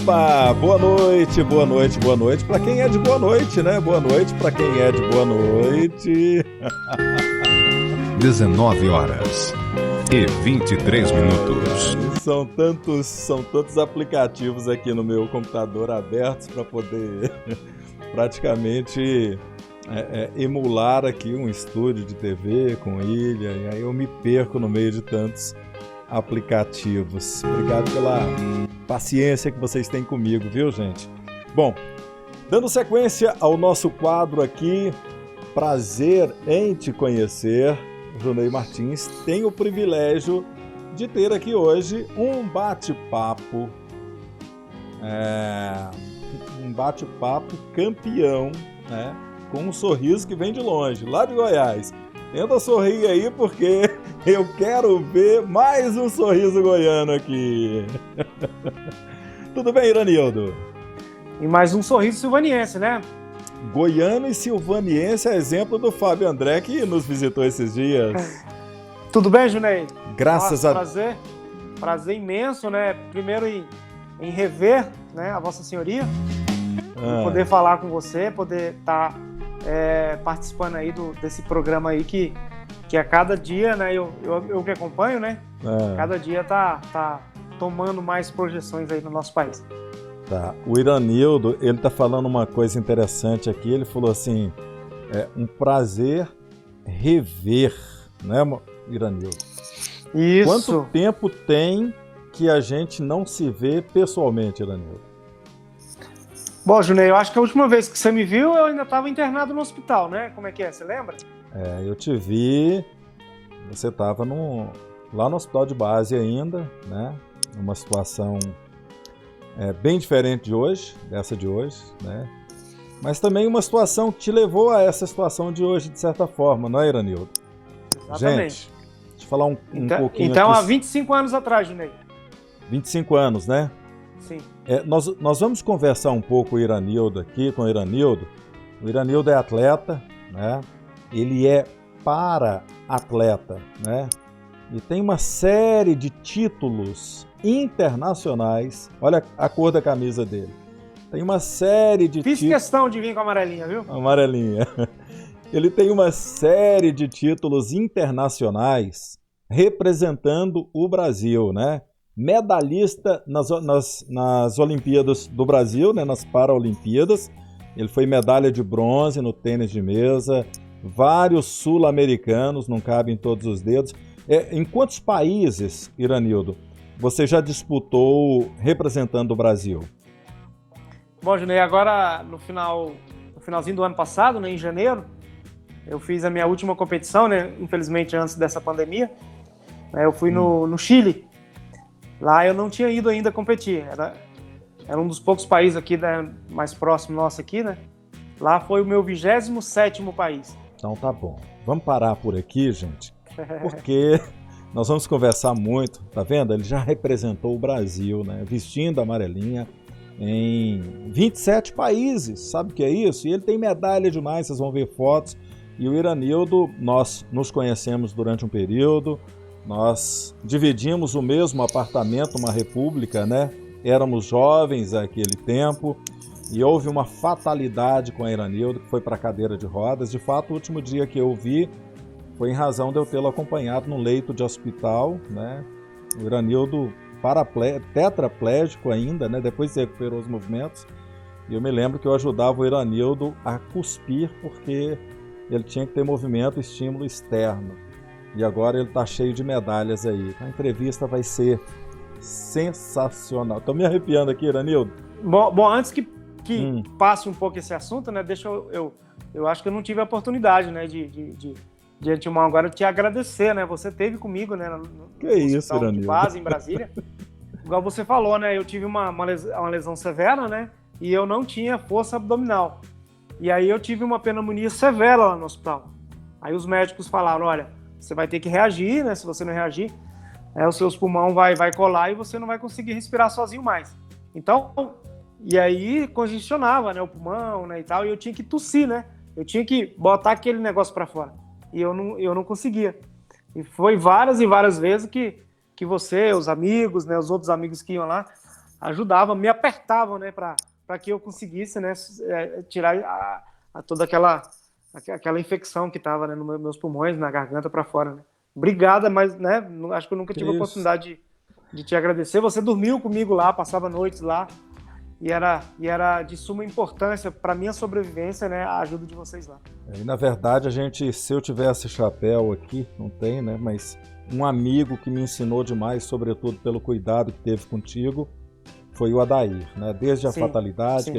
Opa, boa noite, boa noite, boa noite. Para quem é de boa noite, né? Boa noite para quem é de boa noite. 19h23. São tantos aplicativos aqui no meu computador abertos para poder praticamente emular aqui um estúdio de TV com ilha, e aí eu me perco no meio de tantos aplicativos. Obrigado pela paciência que vocês têm comigo, viu, gente? Bom, dando sequência ao nosso quadro aqui, Prazer em Te Conhecer, Junei Martins tem o privilégio de ter aqui hoje um bate-papo, campeão, né? Com um sorriso que vem de longe, lá de Goiás. Tenta sorrir aí porque eu quero ver mais um sorriso goiano aqui. Tudo bem, Iranildo? E mais um sorriso silvaniense, né? Goiano e silvaniense é exemplo do Fábio André que nos visitou esses dias. Tudo bem, Junei? Graças a Deus. Prazer imenso, né? Primeiro em rever, né, a Vossa Senhoria, poder falar com você, poder estar participando aí desse programa aí que a cada dia, né, eu que acompanho, né, cada dia tá tomando mais projeções aí no nosso país. Tá. O Iranildo, ele tá falando uma coisa interessante aqui, ele falou assim, um prazer rever, né, Iranildo? Isso. Quanto tempo tem que a gente não se vê pessoalmente, Iranildo? Bom, Junei, eu acho que a última vez que você me viu, eu ainda estava internado no hospital, né? Como é que é? Você lembra? Eu te vi, você estava lá no hospital de base ainda, né? Numa situação bem diferente dessa de hoje, né? Mas também uma situação que te levou a essa situação de hoje, de certa forma, não é, Iranildo? Exatamente. Gente, deixa eu falar um pouquinho então, aqui. há 25 anos atrás, Junei. 25 anos, né? Sim. Nós vamos conversar um pouco com o Iranildo aqui, com o Iranildo. O Iranildo é atleta, né? Ele é para-atleta, né? E tem uma série de títulos internacionais. Olha a cor da camisa dele. Tem uma série de títulos. Fiz questão de vir com a amarelinha, viu? Amarelinha. Ele tem uma série de títulos internacionais representando o Brasil, né? Medalhista nas Olimpíadas do Brasil, né, nas Paralimpíadas. Ele foi medalha de bronze no tênis de mesa, vários sul-americanos, não cabem todos os dedos. Em quantos países, Iranildo, você já disputou representando o Brasil? Bom, Junei, agora no finalzinho do ano passado, né, em janeiro, eu fiz a minha última competição, né, infelizmente antes dessa pandemia. Eu fui no Chile. Lá eu não tinha ido ainda competir, era um dos poucos países aqui, né, mais próximo nosso aqui, né? Lá foi o meu 27º país. Então tá bom, vamos parar por aqui, gente, porque nós vamos conversar muito, tá vendo? Ele já representou o Brasil, né, vestindo a amarelinha em 27 países, sabe o que é isso? E ele tem medalha demais, vocês vão ver fotos. E o Iranildo, nós nos conhecemos durante um período, nós dividimos o mesmo apartamento, uma república, né? Éramos jovens naquele tempo e houve uma fatalidade com a Iranildo, que foi para a cadeira de rodas. De fato, o último dia que eu vi foi em razão de eu tê-lo acompanhado no leito de hospital, né? O Iranildo tetraplégico ainda, né? Depois se recuperou os movimentos. E eu me lembro que eu ajudava o Iranildo a cuspir porque ele tinha que ter movimento e estímulo externo. E agora ele está cheio de medalhas aí. A entrevista vai ser sensacional. Estou me arrepiando aqui, Iranildo. Bom, antes que passe um pouco esse assunto, né? Deixa eu acho que eu não tive a oportunidade, né, de antemão agora te agradecer, né? Você esteve comigo, né, no hospital Iranildo? De base em Brasília. Igual você falou, né? Eu tive uma lesão severa, né? E eu não tinha força abdominal. E aí eu tive uma pneumonia severa lá no hospital. Aí os médicos falaram, olha, você vai ter que reagir, né? Se você não reagir, os seus pulmões vai colar e você não vai conseguir respirar sozinho mais. Então, e aí congestionava, né, o pulmão, né, e tal, e eu tinha que tossir, né? Eu tinha que botar aquele negócio para fora. E eu não conseguia. E foi várias e várias vezes que você, os amigos, né, os outros amigos que iam lá, ajudavam, me apertavam, né, para que eu conseguisse, né, tirar toda aquela infecção que estava, né, nos meus pulmões, na garganta para fora, né. Obrigada, mas, né, acho que eu nunca tive a oportunidade de te agradecer. Você dormiu comigo lá, passava noites lá, e era de suma importância para minha sobrevivência, né, a ajuda de vocês lá. E na verdade, se eu tivesse chapéu aqui, não tem, né, mas um amigo que me ensinou demais, sobretudo pelo cuidado que teve contigo, foi o Adair, né, desde a fatalidade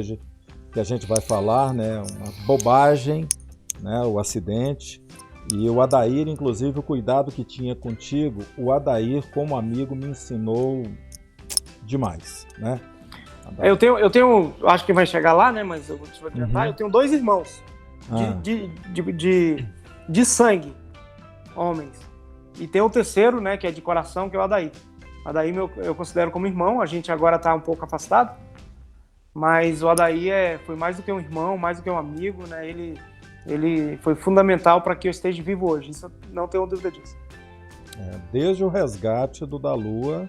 que a gente vai falar, né, uma bobagem, né, o acidente. E o Adair, inclusive, o cuidado que tinha contigo, o Adair, como amigo, me ensinou demais, né? Eu tenho, acho que vai chegar lá, né? Mas eu vou te adiantar. Eu tenho 2 irmãos de sangue, homens. E tem o terceiro, né? Que é de coração, que é o Adair. O Adair eu considero como irmão. A gente agora está um pouco afastado, mas o Adair foi mais do que um irmão, mais do que um amigo, né? Ele foi fundamental para que eu esteja vivo hoje. Isso eu não tenho dúvida disso. Desde o resgate da Lua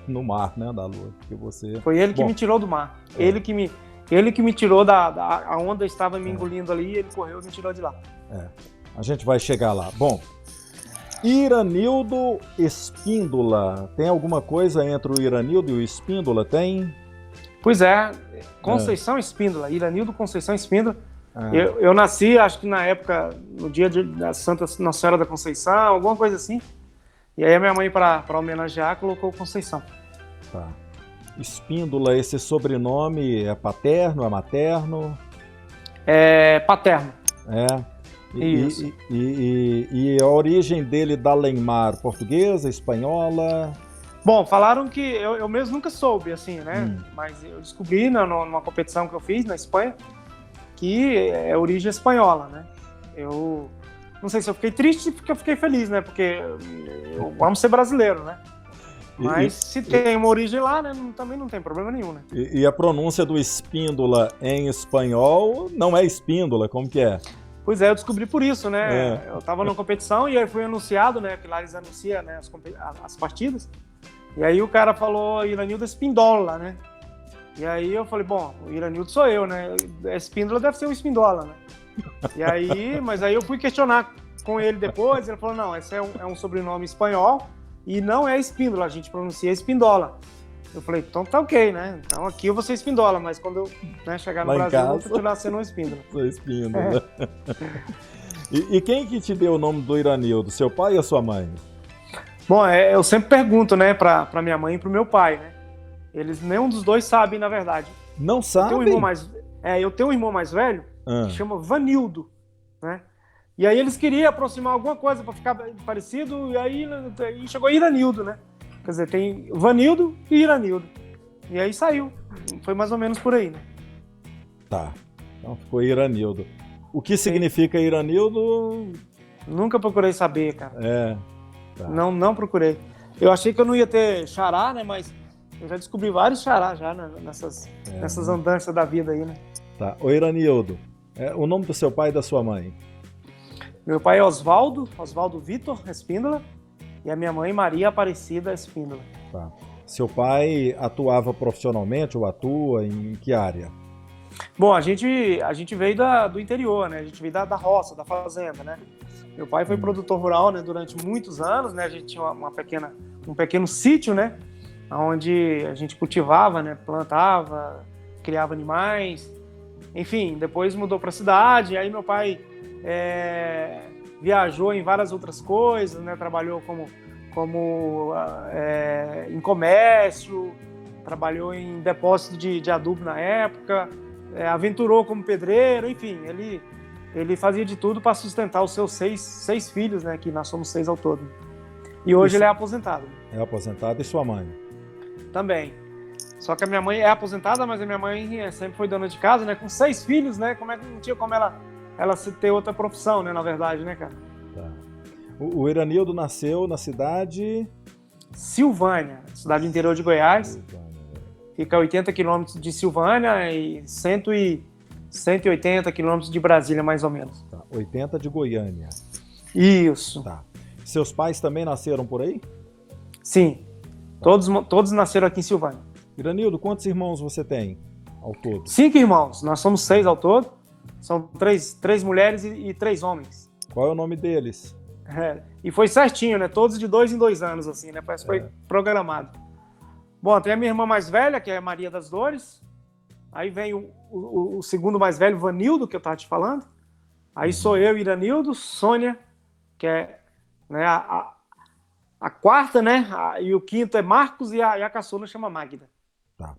no mar, né, da Lua, que você... Foi ele que me tirou do mar. Ele que me tirou a onda estava me engolindo ali, ele correu e me tirou de lá. A gente vai chegar lá. Bom, Iranildo Espíndola. Tem alguma coisa entre o Iranildo e o Espíndola? Tem? Pois é, Conceição Espíndola, Iranildo Conceição Espíndola. Eu nasci, acho que na época, no dia da Santa Nossa Senhora da Conceição, alguma coisa assim. E aí a minha mãe, para homenagear, colocou Conceição. Tá. Espíndola, esse sobrenome é paterno, é materno? É paterno. Isso. E a origem dele da Lenmar, portuguesa, espanhola? Bom, falaram que eu mesmo nunca soube, assim, né? Mas eu descobri numa competição que eu fiz na Espanha que é origem espanhola, né? Eu não sei se eu fiquei triste porque eu fiquei feliz, né? Porque eu amo ser brasileiro, né? Mas se tem uma origem lá, né? Também não tem problema nenhum, né? E a pronúncia do Espíndola em espanhol não é Espíndola, como que é? Pois é, eu descobri por isso, né? Eu tava numa competição e aí foi anunciado, né? Que lá eles anunciam, né, as partidas. E aí o cara falou Iranildo Espíndola, né? E aí eu falei, bom, o Iranildo sou eu, né? Espíndola deve ser o Espíndola, né? E aí, mas aí eu fui questionar com ele depois, ele falou, não, esse é um sobrenome espanhol e não é Espíndola, a gente pronuncia Espíndola. Eu falei, então tá ok, né? Então aqui eu vou ser Espíndola, mas quando eu chegar no Brasil, eu vou continuar sendo um Espíndola. Sou Espíndola. E quem que te deu o nome do Iranildo, seu pai ou sua mãe? Bom, eu sempre pergunto, né, pra minha mãe e pro meu pai, né? Nenhum dos dois sabem, na verdade. Não sabem? Eu tenho um irmão mais velho, que chama Vanildo, né? E aí eles queriam aproximar alguma coisa para ficar parecido, e aí chegou Iranildo, né? Quer dizer, tem Vanildo e Iranildo. E aí saiu. Foi mais ou menos por aí, né? Tá. Então ficou Iranildo. O que significa Iranildo? Nunca procurei saber, cara. Tá. Não procurei. Eu achei que eu não ia ter xará, né? Mas eu já descobri vários xará já nessas andanças da vida aí, né? Tá. Ô Iranildo, o nome do seu pai e da sua mãe? Meu pai é Oswaldo Vitor Espíndola, e a minha mãe Maria Aparecida Espíndola. Tá. Seu pai atuava profissionalmente ou atua em que área? Bom, a gente veio do interior, né? A gente veio da roça, da fazenda, né? Meu pai foi produtor rural, né, durante muitos anos, né? A gente tinha um pequeno sítio, né? Onde a gente cultivava, né? Plantava, criava animais. Enfim, depois mudou para a cidade. Aí meu pai viajou em várias outras coisas, né? Trabalhou em comércio, trabalhou em depósito de adubo na época, aventurou como pedreiro, enfim, ele fazia de tudo para sustentar os seus seis filhos, né? Que nós somos 6 ao todo. E hoje ele é aposentado. É aposentado. E sua mãe? Também. Só que a minha mãe é aposentada, mas a minha mãe sempre foi dona de casa, né? Com 6 filhos, né? Como é que não tinha como ela ter outra profissão, né? Na verdade, né, cara? Tá. O Iranildo nasceu na cidade... Silvânia, cidade do interior de Goiás. Fica a 80 quilômetros de Silvânia e 180 quilômetros de Brasília, mais ou menos. Tá. 80 de Goiânia. Isso. Tá. Seus pais também nasceram por aí? Sim. Tá. Todos nasceram aqui em Silvânia. Iranildo, quantos irmãos você tem ao todo? 5 irmãos, nós somos 6 ao todo. São 3 mulheres e 3 homens. Qual é o nome deles? E foi certinho, né? Todos de 2 em 2 anos, assim, né? Parece que foi programado. Bom, tem a minha irmã mais velha, que é a Maria das Dores. Aí vem o segundo mais velho, Vanildo, que eu estava te falando. Aí sou eu, Iranildo, Sônia, que é, né, a quarta, né? E o quinto é Marcos e a caçula chama Magda. Tá.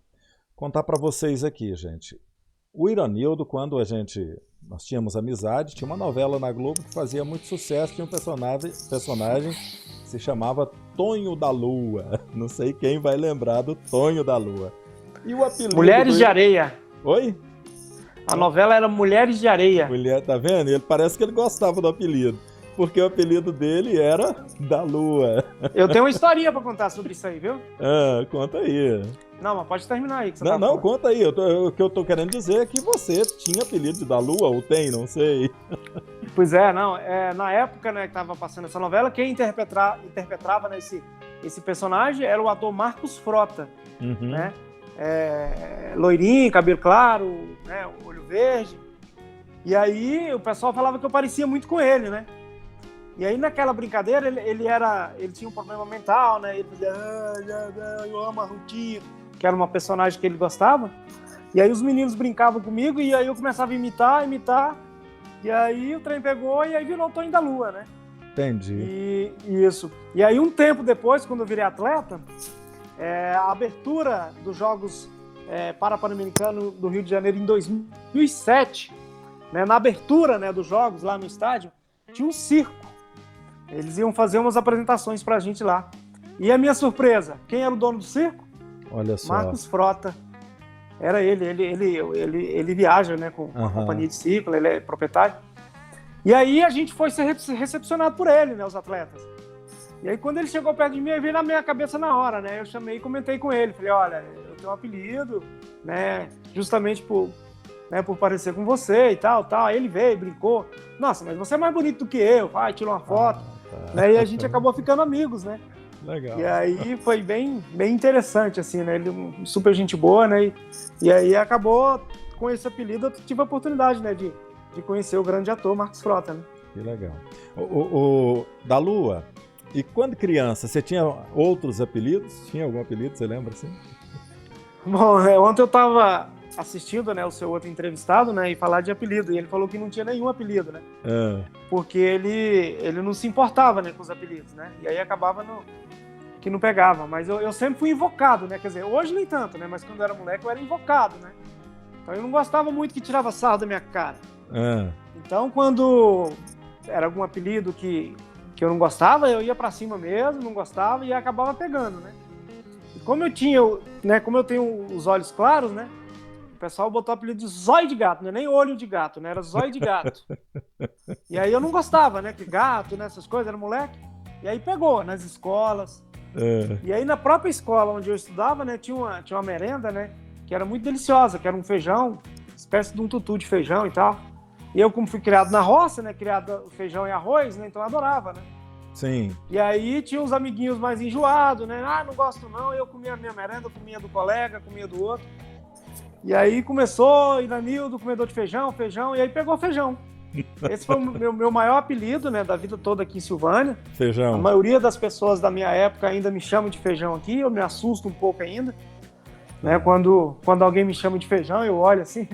Contar para vocês aqui, gente. O Iranildo, quando nós tínhamos amizade, tinha uma novela na Globo que fazia muito sucesso, tinha um personagem que se chamava Tonho da Lua. Não sei quem vai lembrar do Tonho da Lua. E o apelido Mulheres de Areia. Oi? A novela era Mulheres de Areia. Tá vendo? Ele parece que ele gostava do apelido, porque o apelido dele era da Lua. Eu tenho uma historinha pra contar sobre isso aí, viu? Conta aí. Não, mas pode terminar aí. Que você Não, conta aí. O que eu tô querendo dizer é que você tinha apelido de da Lua, ou tem, não sei. Pois é, não. Na época, né, que tava passando essa novela, quem interpretava, né, esse personagem era o ator Marcos Frota, né? Loirinho, cabelo claro, né, olho verde. E aí o pessoal falava que eu parecia muito com ele, né? E aí naquela brincadeira ele tinha um problema mental, né? Ele dizia, eu amo a Rutinha, que era uma personagem que ele gostava. E aí os meninos brincavam comigo e aí eu começava a imitar. E aí o trem pegou e aí virou o Tonho da Lua, né? Entendi. Isso. E aí um tempo depois, quando eu virei atleta, a abertura dos Jogos Pan-Americanos do Rio de Janeiro em 2007, né, na abertura, né, dos Jogos lá no estádio, tinha um circo. Eles iam fazer umas apresentações pra gente lá. E a minha surpresa, quem era o dono do circo? Olha só. Marcos Frota. Era ele viaja, né, com a companhia de ciclo, ele é proprietário. E aí a gente foi ser recepcionado por ele, né, os atletas. E aí quando ele chegou perto de mim, veio na minha cabeça na hora, né? Eu chamei e comentei com ele. Falei, olha, eu tenho um apelido, né? Justamente por parecer com você e tal. Aí ele veio, brincou. Nossa, mas você é mais bonito do que eu. Vai, tirou uma foto. Tá. Né? E a gente acabou ficando amigos, né? Legal. E aí foi bem interessante, assim, né? Ele super gente boa, né? E aí acabou com esse apelido, eu tive a oportunidade, né? De conhecer o grande ator Marcos Frota, né? Que legal. O da Lua, e quando criança, você tinha outros apelidos? Tinha algum apelido, você lembra assim? Bom, ontem eu estava assistindo, né, o seu outro entrevistado, né, e falar de apelido, e ele falou que não tinha nenhum apelido, né? Porque ele não se importava, né, com os apelidos, né? E aí acabava que não pegava. Mas eu sempre fui invocado, né? Quer dizer, hoje nem tanto, né? Mas quando eu era moleque eu era invocado, né? Então eu não gostava muito que tirava sarro da minha cara. Então quando era algum apelido que eu não gostava, eu ia pra cima mesmo, não gostava e acabava pegando, né? E como eu tenho os olhos claros, né? O pessoal botou o apelido de zóio de gato, não é nem olho de gato, né? Era zóio de gato. E aí eu não gostava, né? Que gato, né? Essas coisas, era moleque. E aí pegou nas escolas. E aí na própria escola onde eu estudava, né? Tinha uma merenda, né? Que era muito deliciosa, que era um feijão, espécie de um tutu de feijão e tal. E eu, como fui criado na roça, né? Criado feijão e arroz, né? Então eu adorava, né? Sim. E aí tinha uns amiguinhos mais enjoados, né? Ah, não gosto não. Eu comia a minha merenda, comia do colega, comia do outro. E aí começou, Iranildo, comedor de feijão, e aí pegou feijão. Esse foi o meu maior apelido, né? Da vida toda aqui em Silvânia. Feijão. A maioria das pessoas da minha época ainda me chamam de feijão aqui. Eu me assusto um pouco ainda. Né? Quando alguém me chama de feijão, eu olho assim...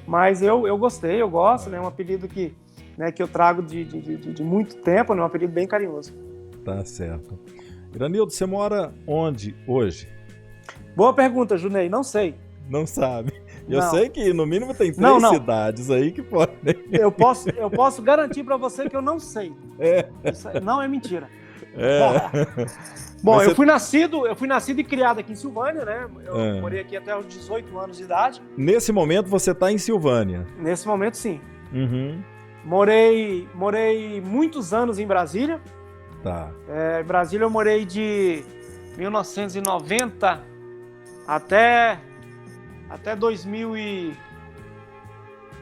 Mas eu gostei, eu gosto, né? É um apelido que eu trago de muito tempo, né? Um apelido bem carinhoso. Tá certo. Iranildo, você mora onde hoje? Boa pergunta, Junei, não sei. Não sabe. Eu Não. sei que no mínimo tem 3 cidades aí que podem. Eu posso garantir para você que eu não sei. Isso não é mentira. Bom, Mas eu fui nascido e criado aqui em Silvânia, né? Eu morei aqui até os 18 anos de idade. Nesse momento você está em Silvânia? Nesse momento, sim. Uhum. Morei muitos anos em Brasília. Tá. Em Brasília eu morei de 1990 até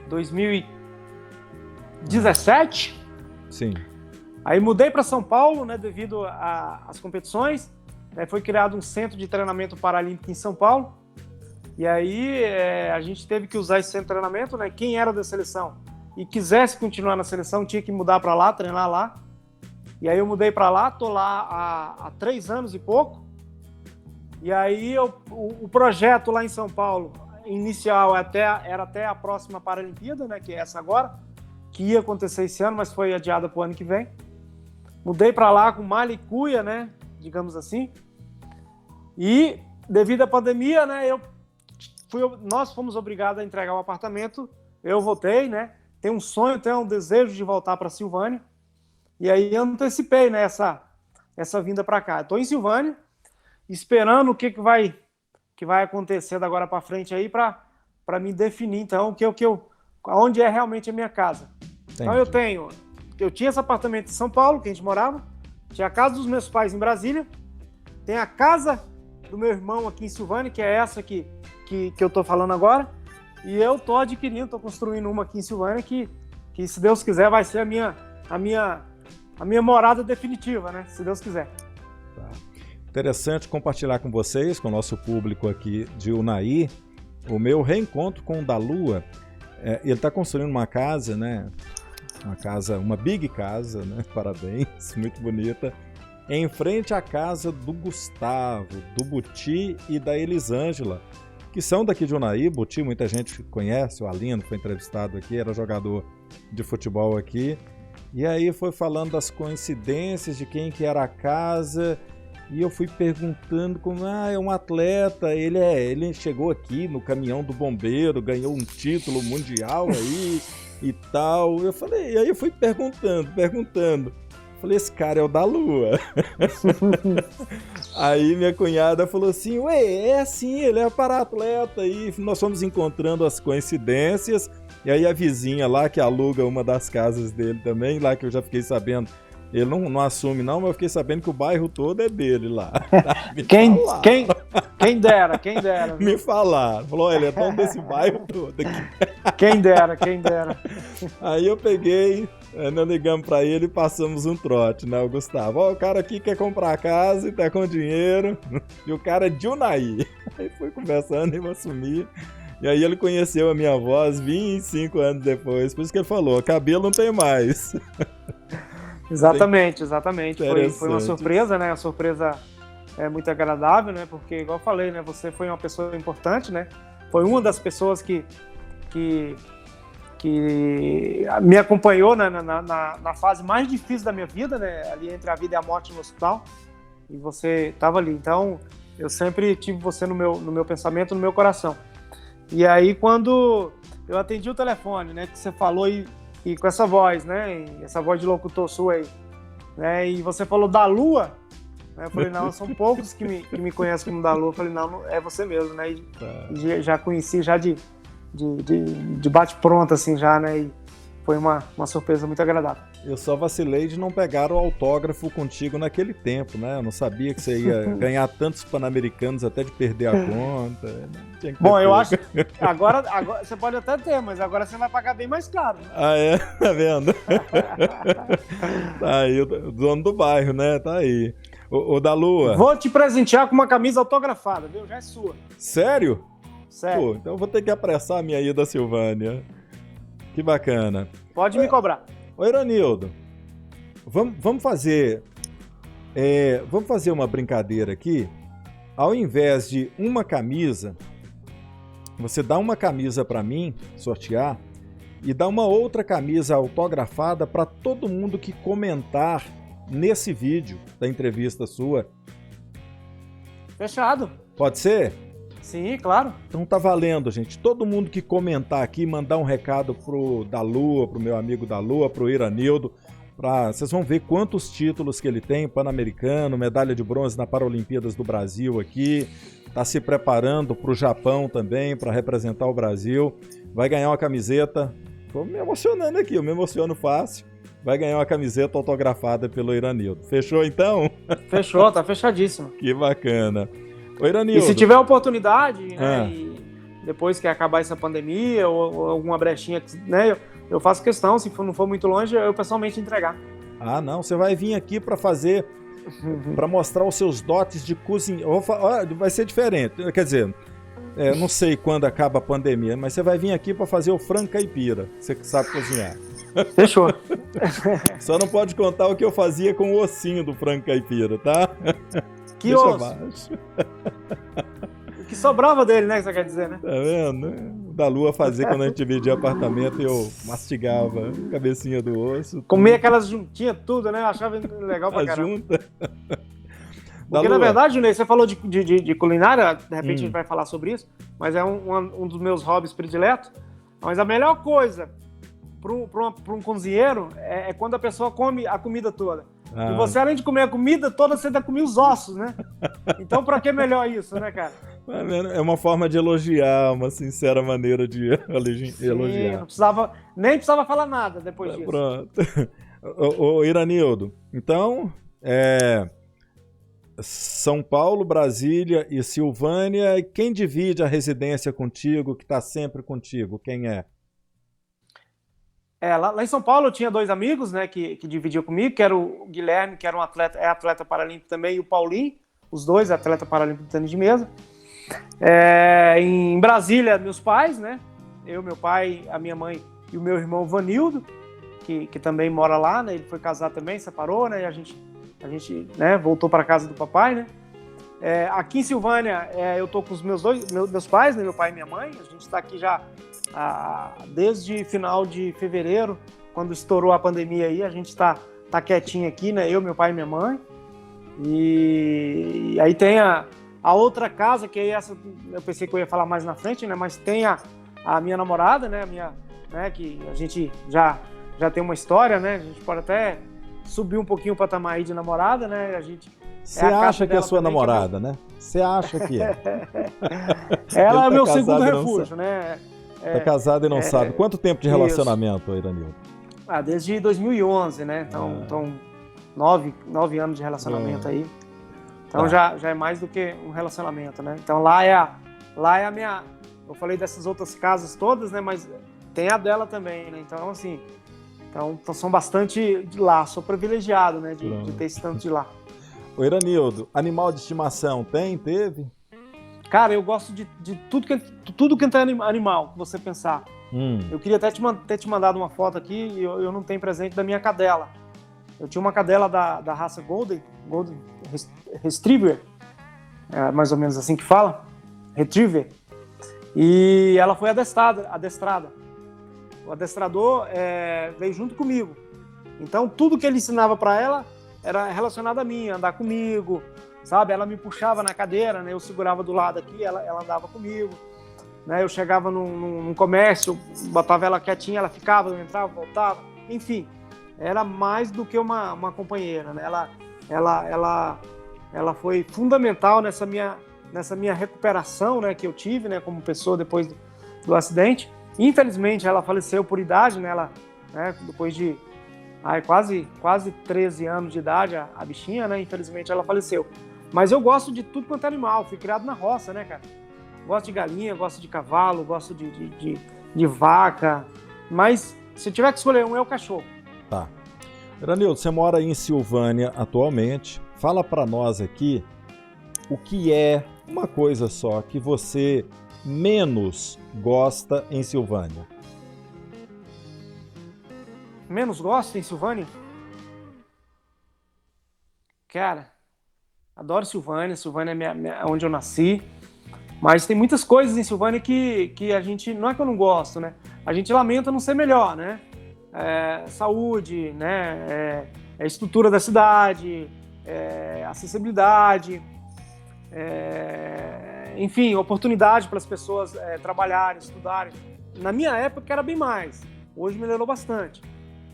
2017. Sim. Aí mudei para São Paulo, né, devido às competições. Foi criado um centro de treinamento paralímpico em São Paulo. E aí a gente teve que usar esse centro de treinamento, né? Quem era da seleção e quisesse continuar na seleção tinha que mudar para lá, treinar lá. E aí eu mudei para lá, tô lá há 3 anos e pouco. E aí o projeto lá em São Paulo, inicial, era até a próxima Paralimpíada, né? Que é essa agora, que ia acontecer esse ano, mas foi adiada para o ano que vem. Mudei para lá com mala e cuia, né? Digamos assim. E devido à pandemia, né? Nós fomos obrigados a entregar o apartamento. Eu voltei, né? Tenho um sonho, tenho um desejo de voltar para Silvânia. E aí eu antecipei, né, essa vinda para cá. Estou em Silvânia, esperando o que vai acontecer da agora para frente aí para me definir, então, onde é realmente a minha casa. Entendi. Então eu tinha esse apartamento em São Paulo, que a gente morava, tinha a casa dos meus pais em Brasília, tem a casa do meu irmão aqui em Silvânia, que é essa que eu estou falando agora, e eu estou estou construindo uma aqui em Silvânia que se Deus quiser vai ser a minha morada definitiva, né? Se Deus quiser. Tá. Interessante compartilhar com vocês, com o nosso público aqui de Unai, o meu reencontro com o Dalua. Ele está construindo uma casa, né? Uma big casa, né? Parabéns, muito bonita. Em frente à casa do Gustavo, do Buti e da Elisângela, que são daqui de Unai. Buti, muita gente conhece, o Alino foi entrevistado aqui, era jogador de futebol aqui. E aí foi falando das coincidências de quem que era a casa, e eu fui perguntando como, é um atleta, ele chegou aqui no caminhão do bombeiro, ganhou um título mundial aí e tal. Eu falei, e aí eu fui perguntando. Falei, esse cara é o Dalua. Aí minha cunhada falou assim, ué, é assim, ele é para-atleta. E nós fomos encontrando as coincidências. E aí a vizinha lá, que aluga uma das casas dele também, lá que eu já fiquei sabendo, ele não assume não, mas eu fiquei sabendo que o bairro todo é dele lá. Quem dera. Me falaram. Falou, ele é dono desse bairro todo aqui. Quem dera. Aí eu peguei, nós ligamos pra ele e passamos um trote, né, o Gustavo. O cara aqui quer comprar a casa e tá com dinheiro, e o cara é de Unai. Aí foi conversando e eu assumi. E aí ele conheceu a minha voz 25 anos depois, por isso que ele falou, cabelo não tem mais. Exatamente. Foi uma surpresa, né? A surpresa é muito agradável, né? Porque, igual eu falei, né? Você foi uma pessoa importante, né? Foi uma das pessoas que me acompanhou na fase mais difícil da minha vida, né? Ali entre a vida e a morte no hospital. E você estava ali. Então, eu sempre tive você no meu pensamento, no meu coração. E aí, quando eu atendi o telefone, né? Que você falou e com essa voz, né? E essa voz de locutor sua aí, né? E você falou da Lua, né? Eu falei, não, são poucos que me conhecem como da Lua. Eu falei, não, é você mesmo, né? E já conheci já de bate-pronto, assim, já, né? E foi uma surpresa muito agradável. Eu só vacilei de não pegar o autógrafo contigo naquele tempo, né? Eu não sabia que você ia ganhar tantos Pan-Americanos até de perder a conta. Bom, eu acho que agora você pode até ter, mas agora você vai pagar bem mais caro. Né? Ah, é? Tá vendo? Tá aí, o dono do bairro, né? Tá aí. O da Lua. Vou te presentear com uma camisa autografada, viu? Já é sua. Sério? Sério. Pô, então eu vou ter que apressar a minha ida a Silvânia. Que bacana. Pode me cobrar. Ô, Iranildo, vamos fazer uma brincadeira aqui. Ao invés de uma camisa, você dá uma camisa para mim, sortear, e dá uma outra camisa autografada para todo mundo que comentar nesse vídeo da entrevista sua. Fechado. Pode ser? Sim, claro. Então tá valendo, gente. Todo mundo que comentar aqui, mandar um recado pro Dalua, pro meu amigo Dalua, pro Iranildo, vocês vão ver quantos títulos que ele tem, Pan-Americano, medalha de bronze na Paralimpíadas do Brasil aqui, tá se preparando pro Japão também, para representar o Brasil, vai ganhar uma camiseta, tô me emocionando aqui, eu me emociono fácil, vai ganhar uma camiseta autografada pelo Iranildo. Fechou então? Fechou, tá fechadíssimo. Que bacana. Oi, Iranildo. E se tiver oportunidade, né, e depois que acabar essa pandemia ou alguma brechinha, né, eu faço questão, se não for muito longe, eu pessoalmente entregar. Ah, não, você vai vir aqui para fazer, para mostrar os seus dotes de cozinha. Vai ser diferente, quer dizer, não sei quando acaba a pandemia, mas você vai vir aqui para fazer o frango caipira, você que sabe cozinhar. Fechou. Só não pode contar o que eu fazia com o ossinho do frango caipira, tá? Que osso? O que sobrava dele, né? Que você quer dizer, né? Tá vendo? Da Lua fazia quando a gente dividia apartamento e eu mastigava a cabecinha do osso. Comia aquelas juntinhas tudo, né? Eu achava legal pra caramba. Junta. Porque, na verdade, Junei, você falou de culinária, de repente a gente vai falar sobre isso, mas é um dos meus hobbies prediletos. Mas a melhor coisa para um cozinheiro é quando a pessoa come a comida toda. E você, além de comer a comida toda, você ainda come os ossos, né? Então, para que melhor isso, né, cara? É uma forma de elogiar, uma sincera maneira de elogiar. Nem precisava falar nada depois disso. Pronto. Ô, Iranildo, então, São Paulo, Brasília e Silvânia, quem divide a residência contigo, que está sempre contigo, quem é? Lá em São Paulo eu tinha 2 amigos, né, que dividiam comigo, que era o Guilherme, que era atleta paralímpico também, e o Paulinho, os dois, atleta paralímpico de tênis de mesa. Em Brasília, meus pais, né, eu, meu pai, a minha mãe e o meu irmão Vanildo, que também mora lá, né, ele foi casar também, separou, né, e a gente né, voltou para casa do papai, né. Aqui em Silvânia, eu tô com os meus pais, né, meu pai e minha mãe, a gente está aqui já desde final de fevereiro, quando estourou a pandemia aí, a gente tá quietinho aqui, né? Eu, meu pai e minha mãe. E aí tem a outra casa, que essa eu pensei que eu ia falar mais na frente, né? Mas tem a minha namorada, né? Que a gente já tem uma história, né? A gente pode até subir um pouquinho o patamar aí de namorada, né? Você acha que é a sua namorada, né? Você acha que é? Ela é o meu segundo refúgio, né? Tá casado e não sabe. Quanto tempo de relacionamento, Iranildo? Desde 2011, né? Então 9 anos de relacionamento aí. Então já é mais do que um relacionamento, né? Então lá é a minha... Eu falei dessas outras casas todas, né? Mas tem a dela também, né? Então, assim... Então são bastante de lá. Sou privilegiado, né? De ter esse tanto de lá. Ô, Iranildo, animal de estimação teve? Cara, eu gosto de tudo que tem animal, que você pensar. Eu queria até ter te mandado uma foto aqui e eu não tenho presente da minha cadela. Eu tinha uma cadela da raça Golden Retriever, mais ou menos assim que fala, Retriever, e ela foi adestrada. O adestrador veio junto comigo. Então, tudo que ele ensinava para ela era relacionado a mim, andar comigo, sabe? Ela me puxava na cadeira, né? Eu segurava do lado aqui, ela andava comigo, né? Eu chegava num comércio, botava ela quietinha, ela ficava, eu entrava, voltava, enfim, era mais do que uma companheira, né? Ela foi fundamental nessa minha recuperação, né? Que eu tive, né? Como pessoa depois do acidente. Infelizmente, ela faleceu por idade, né? Depois de quase 13 anos de idade, a bichinha, né? Infelizmente, ela faleceu. Mas eu gosto de tudo quanto é animal. Fui criado na roça, né, cara? Gosto de galinha, gosto de cavalo, gosto de vaca. Mas se eu tiver que escolher um, é o cachorro. Tá. Iranildo, você mora em Silvânia atualmente. Fala para nós aqui o que é uma coisa só que você menos gosta em Silvânia. Menos gosto em Silvânia? Cara... Adoro Silvânia. Silvânia é onde eu nasci. Mas tem muitas coisas em Silvânia que a gente... Não é que eu não gosto, né? A gente lamenta não ser melhor, né? Saúde, né? Estrutura da cidade, acessibilidade, enfim, oportunidade para as pessoas trabalharem, estudarem. Na minha época era bem mais. Hoje melhorou bastante,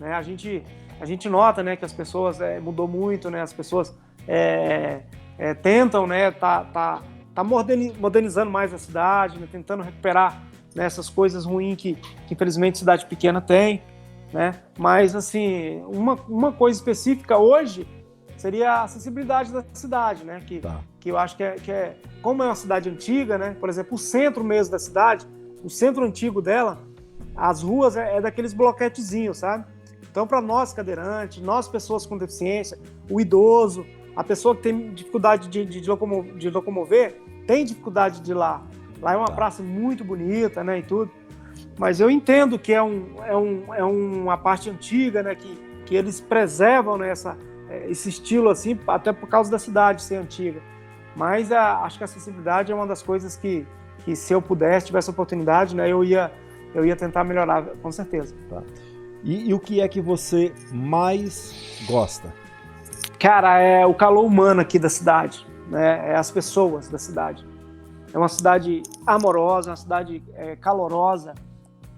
né? A gente nota, né, que as pessoas mudou muito, né? As pessoas tentam, né, tá modernizando mais a cidade, né, tentando recuperar, né, essas coisas ruins que infelizmente cidade pequena tem, né? Mas assim, uma coisa específica hoje seria a acessibilidade da cidade, né? Que eu acho que como é uma cidade antiga, né? Por exemplo, o centro mesmo da cidade, o centro antigo dela, as ruas daqueles bloquetezinhos, sabe? Então, para nós cadeirantes, nós pessoas com deficiência, o idoso, a pessoa que tem dificuldade de locomover, tem dificuldade de ir lá. Lá é uma praça muito bonita, né, e tudo. Mas eu entendo que é uma parte antiga, né, que eles preservam, né, esse estilo assim, até por causa da cidade ser antiga. Mas acho que a acessibilidade é uma das coisas que se eu pudesse, tivesse oportunidade, né, eu ia tentar melhorar, com certeza. Tá. E o que é que você mais gosta? Cara, é o calor humano aqui da cidade, né? É as pessoas da cidade. É uma cidade amorosa, uma cidade calorosa,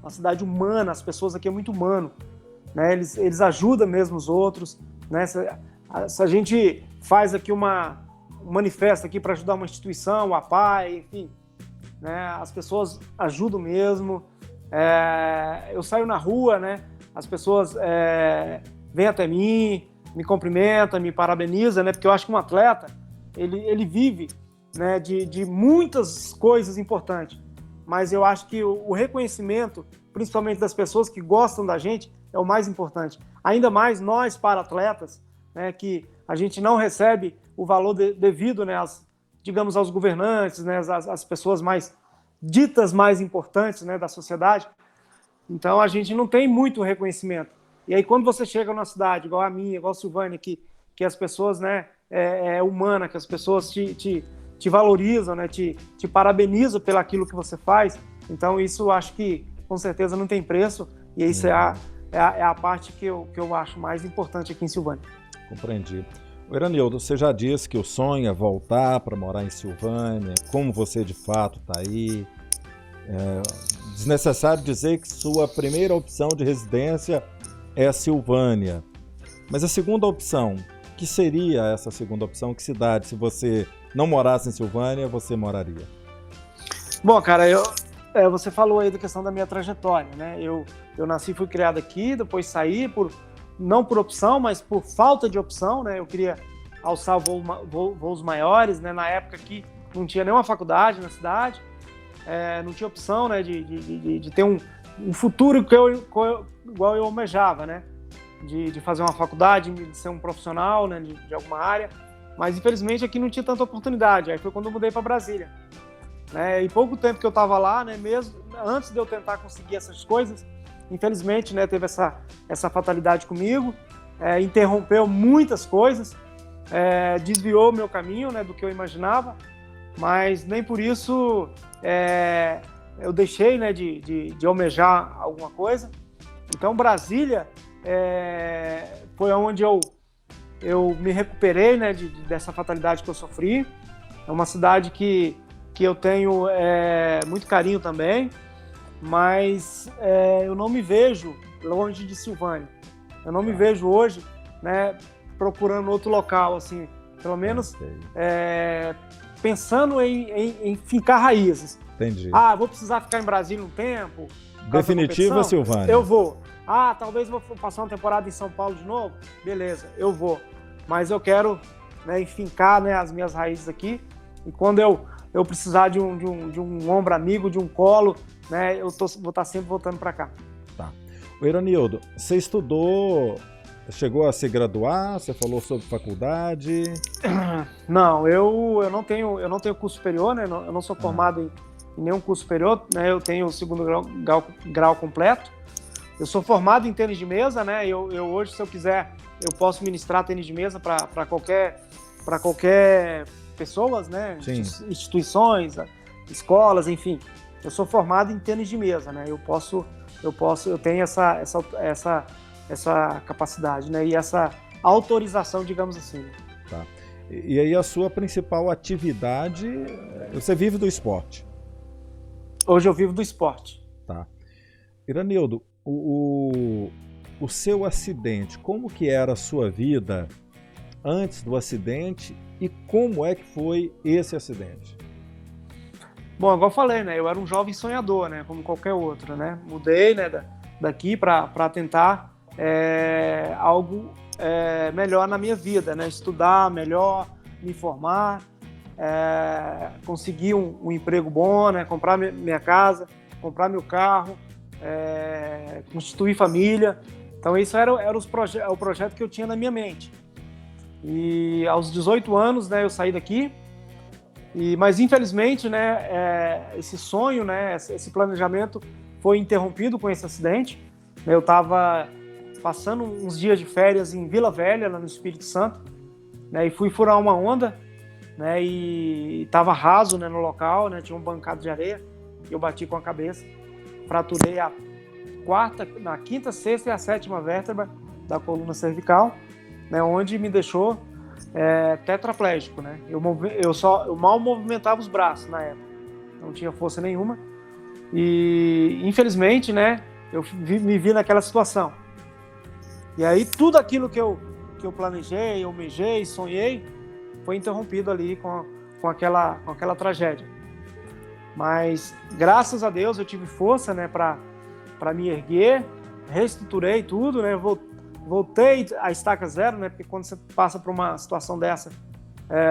uma cidade humana. As pessoas aqui é muito humano, né? Eles ajudam mesmo os outros, né? Se a gente faz aqui um manifesto aqui para ajudar uma instituição, a PAI, enfim, né? As pessoas ajudam mesmo. Eu saio na rua, né? As pessoas vêm até mim, me cumprimentam, me parabenizam, né? Porque eu acho que um atleta, ele vive, né, de muitas coisas importantes. Mas eu acho que o reconhecimento, principalmente das pessoas que gostam da gente, é o mais importante. Ainda mais nós, para atletas, né, que a gente não recebe o valor devido, né, digamos, aos governantes, né, às pessoas ditas mais importantes, né, da sociedade. Então, a gente não tem muito reconhecimento. E aí, quando você chega numa cidade, igual a minha, igual a Silvânia, que as pessoas, né, é humana, que as pessoas te valorizam, né, te parabenizam pelo aquilo que você faz, então isso eu acho que, com certeza, não tem preço, e isso é a parte que eu acho mais importante aqui em Silvânia. Compreendi. Eranildo, você já disse que o sonho é voltar para morar em Silvânia, como você de fato está aí. Desnecessário dizer que sua primeira opção de residência é a Silvânia. Mas a segunda opção, que seria essa segunda opção? Que cidade, se você não morasse em Silvânia, você moraria? Bom, cara, você falou aí da questão da minha trajetória, né? Eu nasci e fui criado aqui, depois saí, não por opção, mas por falta de opção, né? Eu queria alçar voos maiores, né? Na época aqui não tinha nenhuma faculdade na cidade, não tinha opção, né, de ter um futuro igual eu almejava, né? De fazer uma faculdade, de ser um profissional, né, de alguma área. Mas, infelizmente, aqui não tinha tanta oportunidade. Aí foi quando eu mudei para Brasília. Né? E pouco tempo que eu estava lá, né, mesmo antes de eu tentar conseguir essas coisas, infelizmente, né, teve essa fatalidade comigo, interrompeu muitas coisas, desviou meu caminho, né, do que eu imaginava, mas nem por isso eu deixei, né, de almejar alguma coisa. Então, Brasília foi onde eu me recuperei, né, dessa fatalidade que eu sofri. É uma cidade que eu tenho muito carinho também, mas eu não me vejo longe de Silvânia. Eu não me vejo hoje, né, procurando outro local, assim, pelo menos pensando em fincar raízes. Entendi. Vou precisar ficar em Brasília um tempo. Definitiva, Silvânia. Eu vou. Talvez vou passar uma temporada em São Paulo de novo. Beleza, eu vou. Mas eu quero, né, enfincar, né, as minhas raízes aqui. E quando eu precisar de um ombro amigo, de um colo, né, vou estar sempre voltando para cá. Tá. Eranildo, você estudou, chegou a se graduar? Você falou sobre faculdade? Não, eu não tenho curso superior, né? Eu não sou formado em nenhum curso superior, né? Eu tenho o segundo grau completo. Eu sou formado em tênis de mesa, né? Eu hoje, se eu quiser, eu posso ministrar tênis de mesa para qualquer pessoas, né? Sim. Instituições, escolas, enfim. Eu sou formado em tênis de mesa, né? Eu tenho essa capacidade, né? E essa autorização, digamos assim. Tá. E aí a sua principal atividade, você vive do esporte? Hoje eu vivo do esporte. Tá. Eranildo, o seu acidente, como que era a sua vida antes do acidente e como é que foi esse acidente? Bom, igual eu falei, né? Eu era um jovem sonhador, né? Como qualquer outro, né? Mudei, né, daqui para tentar algo melhor na minha vida, né? Estudar melhor, me formar, conseguir um emprego bom, né? Comprar minha casa, comprar meu carro, constituir família. Então isso era o projeto que eu tinha na minha mente. E aos 18 anos, né, eu saí daqui, Mas infelizmente, né, esse sonho, né, esse planejamento foi interrompido com esse acidente. Eu estava passando uns dias de férias em Vila Velha, lá no Espírito Santo, né, e fui furar uma onda, né, e estava raso, né, no local, né, tinha um bancado de areia, e eu bati com a cabeça, fraturei na quinta, sexta e a sétima vértebra da coluna cervical, né, onde me deixou tetraplégico, né? Eu mal movimentava os braços na época, não tinha força nenhuma e infelizmente, né, eu me vi naquela situação. E aí tudo aquilo que eu planejei, almejei, sonhei, foi interrompido ali com aquela tragédia. Mas graças a Deus eu tive força, né, para me erguer, reestruturei tudo, né, voltei à estaca zero, né? Porque quando você passa por uma situação dessa,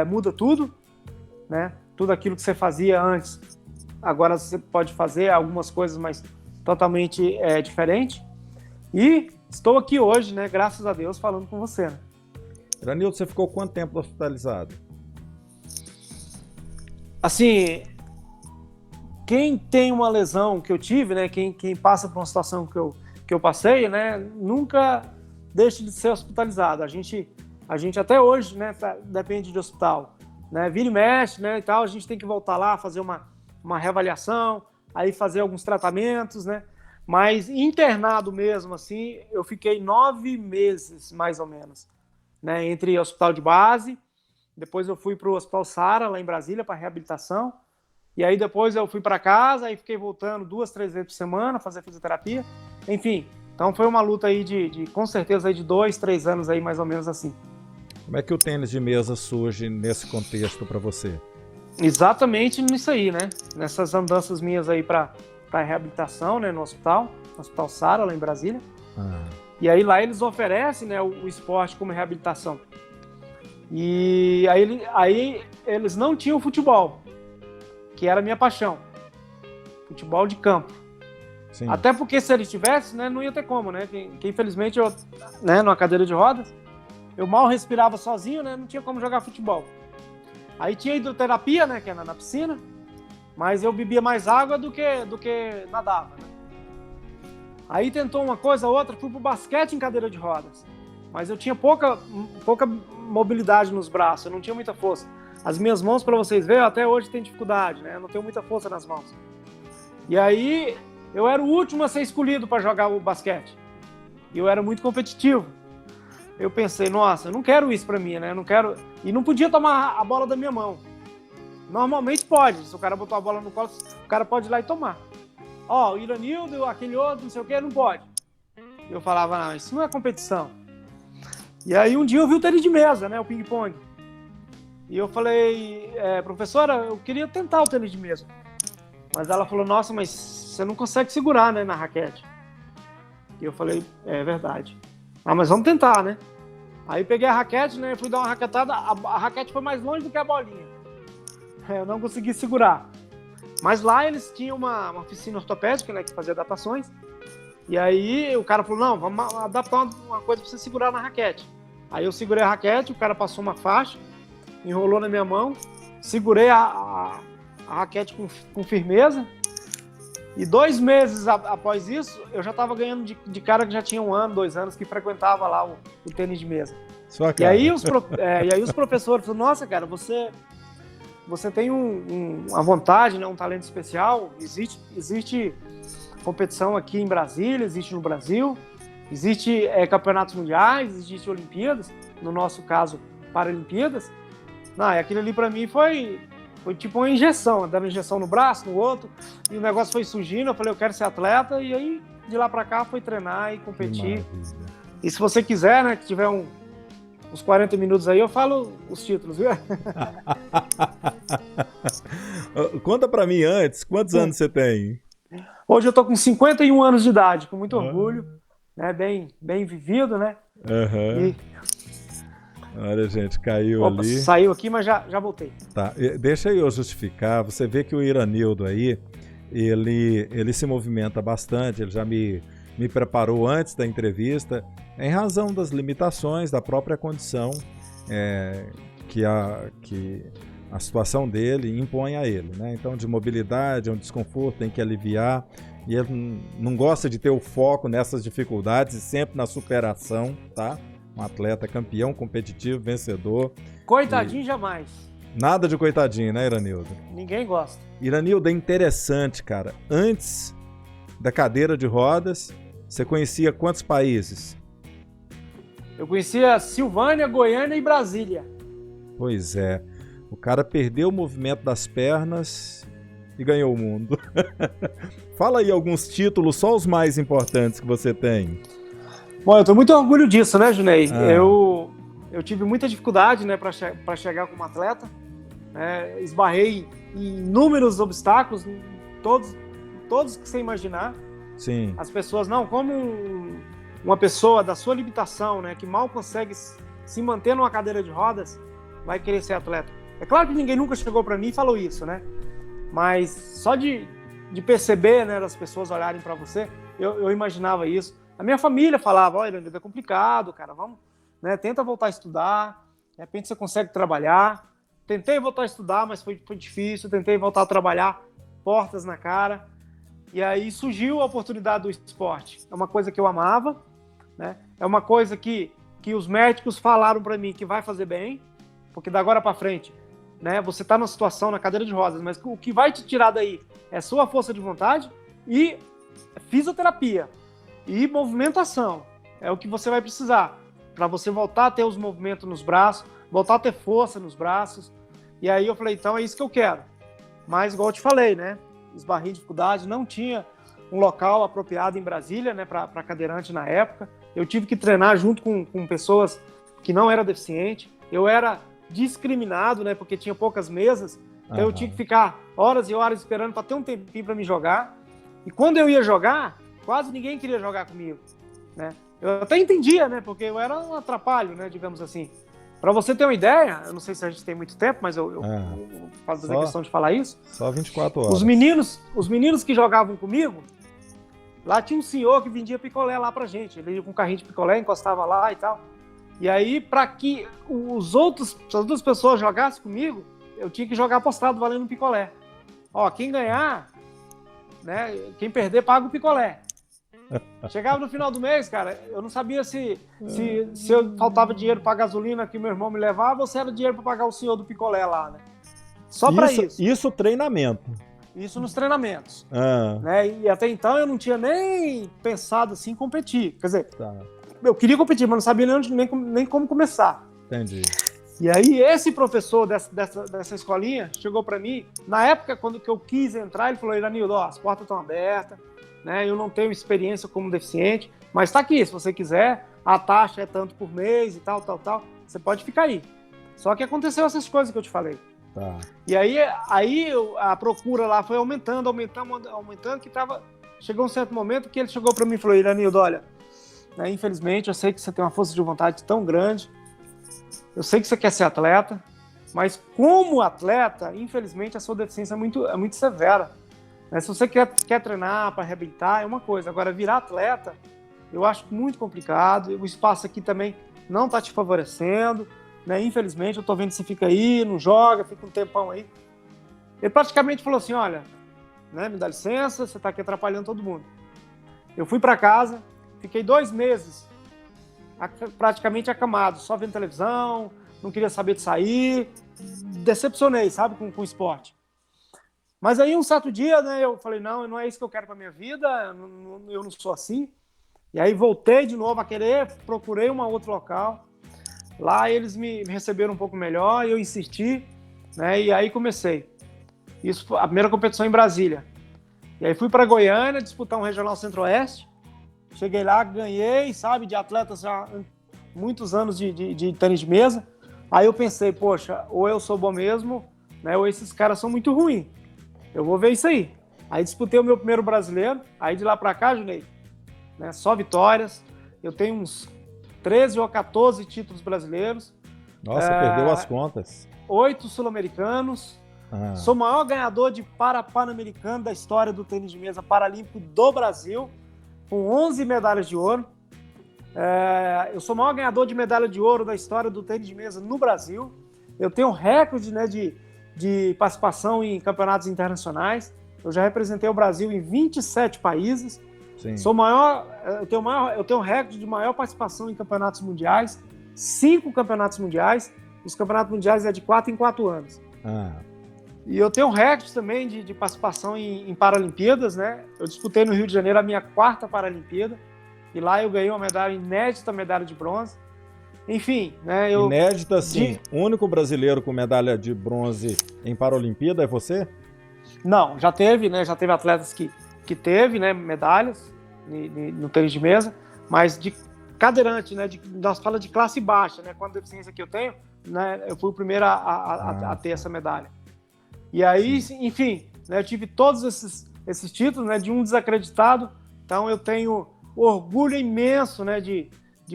muda tudo, né? Tudo aquilo que você fazia antes, agora você pode fazer algumas coisas, mas totalmente diferente. E estou aqui hoje, né? Graças a Deus, falando com você. Né? Iranildo, você ficou quanto tempo hospitalizado? Assim, quem tem uma lesão que eu tive, né? Quem passa por uma situação que eu passei, né? Nunca deixe de ser hospitalizado. A gente até hoje, né, depende de hospital, né, vira e mexe, né, e tal, a gente tem que voltar lá, fazer uma reavaliação, aí fazer alguns tratamentos, né, mas internado mesmo, assim, eu fiquei 9 meses, mais ou menos, né, entre hospital de base, depois eu fui para o Hospital Sara, lá em Brasília, para reabilitação, e aí depois eu fui para casa, aí fiquei voltando 2, 3 vezes por semana, fazer fisioterapia, enfim. Então foi uma luta aí com certeza, aí de 2, 3 anos aí, mais ou menos assim. Como é que o tênis de mesa surge nesse contexto para você? Exatamente nisso aí, né? Nessas andanças minhas aí para reabilitação, né? No Hospital Sara, lá em Brasília. E aí lá eles oferecem, né, o esporte como reabilitação. E aí eles não tinham futebol, que era a minha paixão. Futebol de campo. Sim. Até porque se ele tivesse, né, não ia ter como, né? Que infelizmente eu, né, numa cadeira de rodas, eu mal respirava sozinho, né? Não tinha como jogar futebol. Aí tinha hidroterapia, né, que era na piscina, mas eu bebia mais água do que nadava, né? Aí tentou uma coisa ou outra, fui pro basquete em cadeira de rodas, mas eu tinha pouca mobilidade nos braços, eu não tinha muita força. As minhas mãos, para vocês verem, até hoje tem dificuldade, né? Eu não tenho muita força nas mãos. E aí eu era o último a ser escolhido para jogar o basquete. E eu era muito competitivo. Eu pensei, nossa, eu não quero isso para mim, né? Eu não quero... E não podia tomar a bola da minha mão. Normalmente pode. Se o cara botou a bola no colo, o cara pode ir lá e tomar. Ó, o Iranildo, aquele outro, não sei o que, não pode. Eu falava, não, isso não é competição. E aí um dia eu vi o tênis de mesa, né? O ping-pong. E eu falei, professora, eu queria tentar o tênis de mesa. Mas ela falou, nossa, mas você não consegue segurar, né, na raquete. E eu falei, é verdade. Ah, mas vamos tentar, né? Aí peguei a raquete, né, fui dar uma raquetada, a raquete foi mais longe do que a bolinha. Eu não consegui segurar. Mas lá eles tinham uma oficina ortopédica, né, que fazia adaptações. E aí o cara falou, não, vamos adaptar uma coisa pra você segurar na raquete. Aí eu segurei a raquete, o cara passou uma faixa, enrolou na minha mão, segurei a raquete com firmeza. E 2 meses após isso, eu já estava ganhando de cara que já tinha 1 ano, 2 anos, que frequentava lá o tênis de mesa. E aí os professores falaram, nossa, cara, você tem uma vontade, né, um talento especial, existe competição aqui em Brasília, existe no Brasil, existe campeonatos mundiais, existe Olimpíadas, no nosso caso, Paralimpíadas. Não, e aquilo ali para mim foi tipo uma injeção, dando injeção no braço, no outro, e o negócio foi surgindo, eu falei, eu quero ser atleta, e aí de lá para cá foi treinar e competir. E se você quiser, né, que tiver uns 40 minutos aí, eu falo os títulos, viu? Conta para mim antes, quantos anos você tem? Hoje eu tô com 51 anos de idade, com muito orgulho, né, bem vivido, né? E... Olha, gente, caiu ali. Saiu aqui, mas já voltei. Tá, deixa eu justificar. Você vê que o Iranildo aí, ele se movimenta bastante, ele já me preparou antes da entrevista, em razão das limitações da própria condição que a situação dele impõe a ele, né? Então, de mobilidade, é um desconforto, tem que aliviar. E ele não gosta de ter o foco nessas dificuldades e sempre na superação, tá? Um atleta campeão, competitivo, vencedor. Coitadinho jamais. Nada de coitadinho, né, Iranildo? Ninguém gosta. Iranildo, é interessante, cara. Antes da cadeira de rodas, você conhecia quantos países? Eu conhecia Silvânia, Goiânia e Brasília. Pois é. O cara perdeu o movimento das pernas e ganhou o mundo. Fala aí alguns títulos, só os mais importantes que você tem. Bom, eu tenho muito orgulho disso, né, Junei? Eu tive muita dificuldade, né, para chegar como atleta. Esbarrei em inúmeros obstáculos, todos que você imaginar. Sim. As pessoas, não, como uma pessoa da sua limitação, né, que mal consegue se manter numa cadeira de rodas, vai querer ser atleta. É claro que ninguém nunca chegou para mim e falou isso, né? Mas só de perceber, né, das pessoas olharem para você, eu imaginava isso. A minha família falava, olha, é complicado, cara, vamos, né, tenta voltar a estudar, de repente você consegue trabalhar. Tentei voltar a estudar, mas foi difícil, tentei voltar a trabalhar, portas na cara. E aí surgiu a oportunidade do esporte. É uma coisa que eu amava, né? É uma coisa que os médicos falaram para mim que vai fazer bem, porque da agora para frente, né, você está numa situação na cadeira de rodas, mas o que vai te tirar daí é sua força de vontade e fisioterapia e movimentação. É o que você vai precisar para você voltar a ter os movimentos nos braços, voltar a ter força nos braços. E aí eu falei, então é isso que eu quero. Mas, igual eu te falei, né, esbarrei em dificuldade, não tinha um local apropriado em Brasília, né, para cadeirante na época. Eu tive que treinar junto com pessoas que não eram deficientes. Eu era discriminado, né, porque tinha poucas mesas. Então eu tinha que ficar horas e horas esperando para ter um tempinho para me jogar. E quando eu ia jogar, quase ninguém queria jogar comigo, né? Eu até entendia, né, porque eu era um atrapalho, né, digamos assim. Para você ter uma ideia, eu não sei se a gente tem muito tempo, mas eu faço a questão de falar isso. Só 24 horas. Os meninos que jogavam comigo, lá tinha um senhor que vendia picolé lá pra gente. Ele ia com um carrinho de picolé, encostava lá e tal. E aí, para que as outras pessoas jogassem comigo, eu tinha que jogar apostado valendo um picolé. Ó, quem ganhar, né, quem perder paga o picolé. Chegava no final do mês, cara, eu não sabia se eu faltava dinheiro para gasolina que meu irmão me levava ou se era dinheiro para pagar o senhor do picolé lá, né? Só para isso. Isso treinamento. Isso nos treinamentos. Né? E até então eu não tinha nem pensado assim em competir. Quer dizer, eu queria competir, mas não sabia nem como começar. Entendi. E aí esse professor dessa escolinha chegou para mim, na época quando que eu quis entrar, ele falou, Iranildo, as portas estão abertas, né? Eu não tenho experiência como deficiente, mas tá aqui, se você quiser, a taxa é tanto por mês e tal, você pode ficar aí. Só que aconteceu essas coisas que eu te falei. Tá. E aí a procura lá foi aumentando, que chegou um certo momento que ele chegou para mim e falou, Iranildo, olha, né, infelizmente eu sei que você tem uma força de vontade tão grande, eu sei que você quer ser atleta, mas como atleta, infelizmente a sua deficiência é muito severa. Se você quer treinar para arrebentar, é uma coisa. Agora, virar atleta, eu acho muito complicado. O espaço aqui também não está te favorecendo, né? Infelizmente, eu estou vendo que você fica aí, não joga, fica um tempão aí. Ele praticamente falou assim, olha, né, me dá licença, você está aqui atrapalhando todo mundo. Eu fui para casa, fiquei 2 meses praticamente acamado, só vendo televisão, não queria saber de sair, decepcionei, sabe, com o esporte. Mas aí um certo dia, né, eu falei, não é isso que eu quero para minha vida, eu não sou assim. E aí voltei de novo a querer, procurei um outro local. Lá eles me receberam um pouco melhor, eu insisti, né, e aí comecei. Isso foi a primeira competição em Brasília. E aí fui para Goiânia disputar um Regional Centro-Oeste. Cheguei lá, ganhei, sabe, de atletas já muitos anos de tênis de mesa. Aí eu pensei, poxa, ou eu sou bom mesmo, né, ou esses caras são muito ruins. Eu vou ver isso aí. Aí disputei o meu primeiro brasileiro. Aí de lá pra cá, Junei, né, só vitórias. Eu tenho uns 13 ou 14 títulos brasileiros. Nossa, perdeu as contas. 8 sul-americanos. Sou o maior ganhador de Pan-Americano da história do tênis de mesa paralímpico do Brasil, com 11 medalhas de ouro. Eu sou o maior ganhador de medalha de ouro da história do tênis de mesa no Brasil. Eu tenho um recorde, né, de de participação em campeonatos internacionais. Eu já representei o Brasil em 27 países. Sim. Eu tenho um recorde de maior participação em campeonatos mundiais, 5 campeonatos mundiais. Os campeonatos mundiais é de 4 em 4 anos. E eu tenho um recorde também de participação em Paralimpíadas, né? Eu disputei no Rio de Janeiro a minha 4ª Paralimpíada, e lá eu ganhei uma medalha inédita, medalha de bronze. Enfim, né? Inédita, sim. O único brasileiro com medalha de bronze em Paralimpíada é você? Não, já teve, né? Já teve atletas que teve, né, medalhas no tênis de mesa, mas de cadeirante, né? Nós falamos de classe baixa, né? Com a deficiência que eu tenho, né? Eu fui o primeiro a ter essa medalha. E aí, enfim, né, eu tive todos esses títulos, né? De um desacreditado. Então eu tenho orgulho imenso, né? De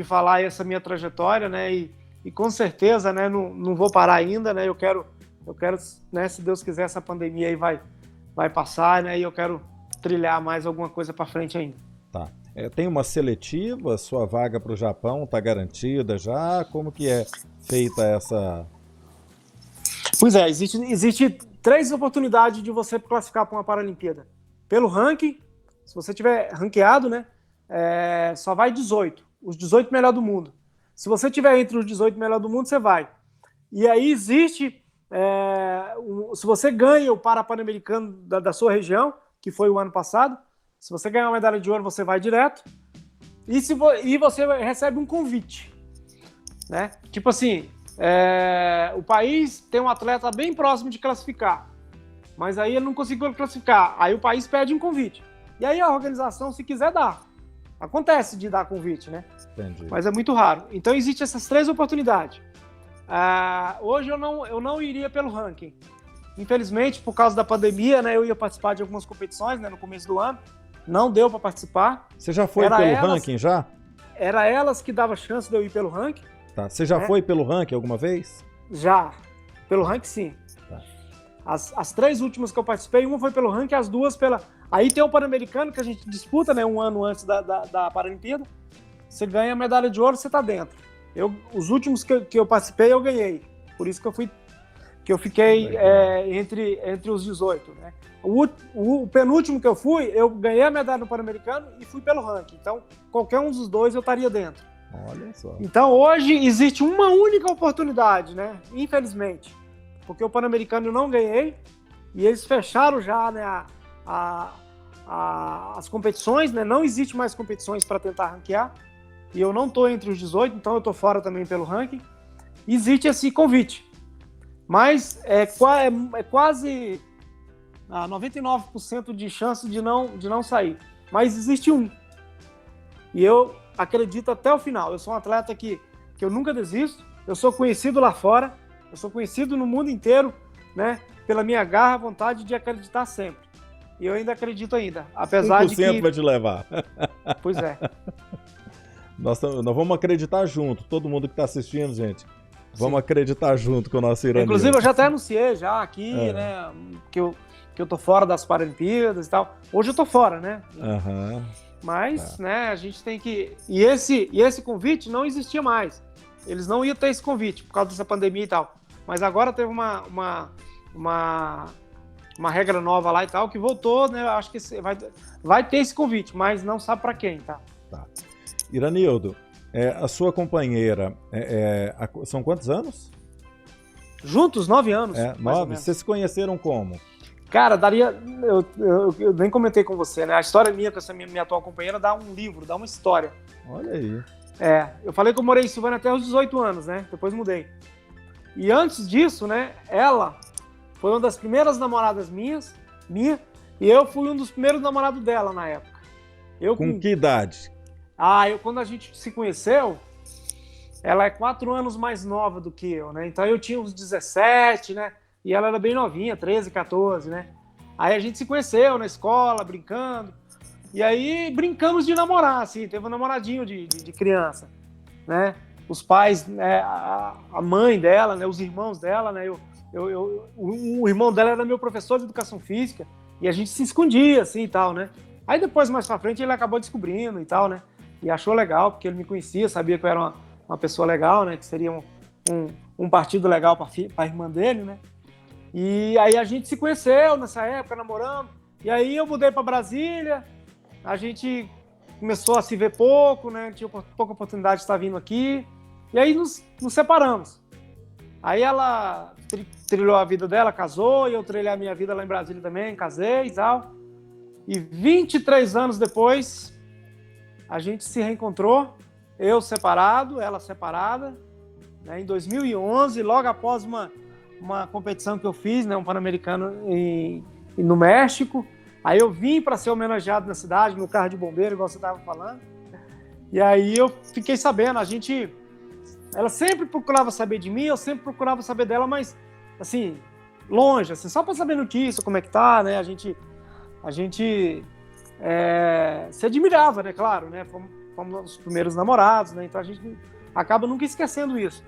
falar essa minha trajetória, né? E com certeza, né? Não vou parar ainda, né? Eu quero, né? Se Deus quiser, essa pandemia aí vai passar, né? E eu quero trilhar mais alguma coisa para frente ainda. Tá. Tem uma seletiva? Sua vaga para o Japão está garantida já? Como que é feita essa? Pois é, existe 3 oportunidades de você classificar para uma Paralimpíada. Pelo ranking, se você tiver ranqueado, né? Só vai 18. Os 18 melhores do mundo. Se você tiver entre os 18 melhores do mundo, você vai. E aí existe, se você ganha o Pan-Americano da sua região, que foi o ano passado, se você ganhar uma medalha de ouro, você vai direto, e você recebe um convite, né? Tipo assim, o país tem um atleta bem próximo de classificar, mas aí ele não conseguiu classificar, aí o país pede um convite. E aí a organização, se quiser, dá. Acontece de dar convite, né? Entendi. Mas é muito raro. Então, existem essas 3 oportunidades. Hoje eu não iria pelo ranking. Infelizmente, por causa da pandemia, né, eu ia participar de algumas competições, né, no começo do ano. Não deu para participar. Você já foi pelo ranking, já? Era elas que davam chance de eu ir pelo ranking. Tá. Você já foi pelo ranking alguma vez? Já. Pelo ranking, sim. Tá. As 3 últimas que eu participei, uma foi pelo ranking, as 2 pela... Aí tem o Pan-Americano, que a gente disputa, né, um ano antes da Paralimpíada. Você ganha a medalha de ouro, você tá dentro. Os últimos que eu participei, eu ganhei. Por isso que eu fiquei entre os 18. Né? O penúltimo que eu fui, eu ganhei a medalha no Pan-Americano e fui pelo ranking. Então, qualquer um dos 2 eu estaria dentro. Olha só. Então, hoje existe uma única oportunidade, né? Infelizmente. Porque o Pan-Americano eu não ganhei e eles fecharam já, né, as competições, né? Não existe mais competições para tentar ranquear. E eu não estou entre os 18, então eu estou fora também pelo ranking. Existe esse convite. Mas é quase 99% de chance de não sair. Mas existe um. E eu acredito até o final. Eu sou um atleta que eu nunca desisto. Eu sou conhecido lá fora. Eu sou conhecido no mundo inteiro, né? Pela minha garra, vontade de acreditar sempre. E eu ainda acredito ainda. Apesar de que... 1% vai te levar. Pois é. Nós vamos acreditar junto. Todo mundo que está assistindo, gente. Vamos acreditar junto com o nosso Iranildo. Inclusive, eu já até anunciei já aqui, né? Que eu tô fora das Paralimpíadas e tal. Hoje eu tô fora, né? Uhum. Mas, né, a gente tem que... E esse convite não existia mais. Eles não iam ter esse convite por causa dessa pandemia e tal. Mas agora teve uma regra nova lá e tal, que voltou, né? Eu acho que vai ter esse convite, mas não sabe para quem, tá? Tá. Iranildo, a sua companheira, são quantos anos? Juntos, 9 anos. 9? Vocês se conheceram como? Cara, daria... Eu nem comentei com você, né? A história minha com essa minha atual companheira dá um livro, dá uma história. Olha aí. Eu falei que eu morei em Silvânia até os 18 anos, né? Depois mudei. E antes disso, né? Ela foi uma das primeiras namoradas minha, e eu fui um dos primeiros namorados dela na época. Com que idade? Quando a gente se conheceu, ela é 4 anos mais nova do que eu, né? Então eu tinha uns 17, né? E ela era bem novinha, 13, 14, né? Aí a gente se conheceu na escola, brincando. E aí brincamos de namorar, assim. Teve um namoradinho de criança, né? Os pais, né, a mãe dela, né? Os irmãos dela, né? O irmão dela era meu professor de educação física. E a gente se escondia, assim, e tal, né? Aí depois, mais pra frente, ele acabou descobrindo e tal, né? E achou legal, porque ele me conhecia, sabia que eu era uma pessoa legal, né? Que seria um partido legal pra irmã dele, né? E aí a gente se conheceu nessa época, namorando. E aí eu mudei para Brasília, a gente começou a se ver pouco, né? Tinha pouca oportunidade de estar vindo aqui. E aí nos separamos. Aí ela trilhou a vida dela, casou, e eu trilhei a minha vida lá em Brasília também, casei e tal. E 23 anos depois, a gente se reencontrou, eu separado, ela separada, né, em 2011, logo após uma competição que eu fiz, né, um Pan-Americano no México. Aí eu vim para ser homenageado na cidade, no carro de bombeiro, igual você estava falando. E aí eu fiquei sabendo, ela sempre procurava saber de mim, eu sempre procurava saber dela, mas, assim, longe, assim, só para saber notícia, como é que tá, né? A gente se admirava, né? Claro, né? Fomos os primeiros namorados, né? Então a gente acaba nunca esquecendo isso.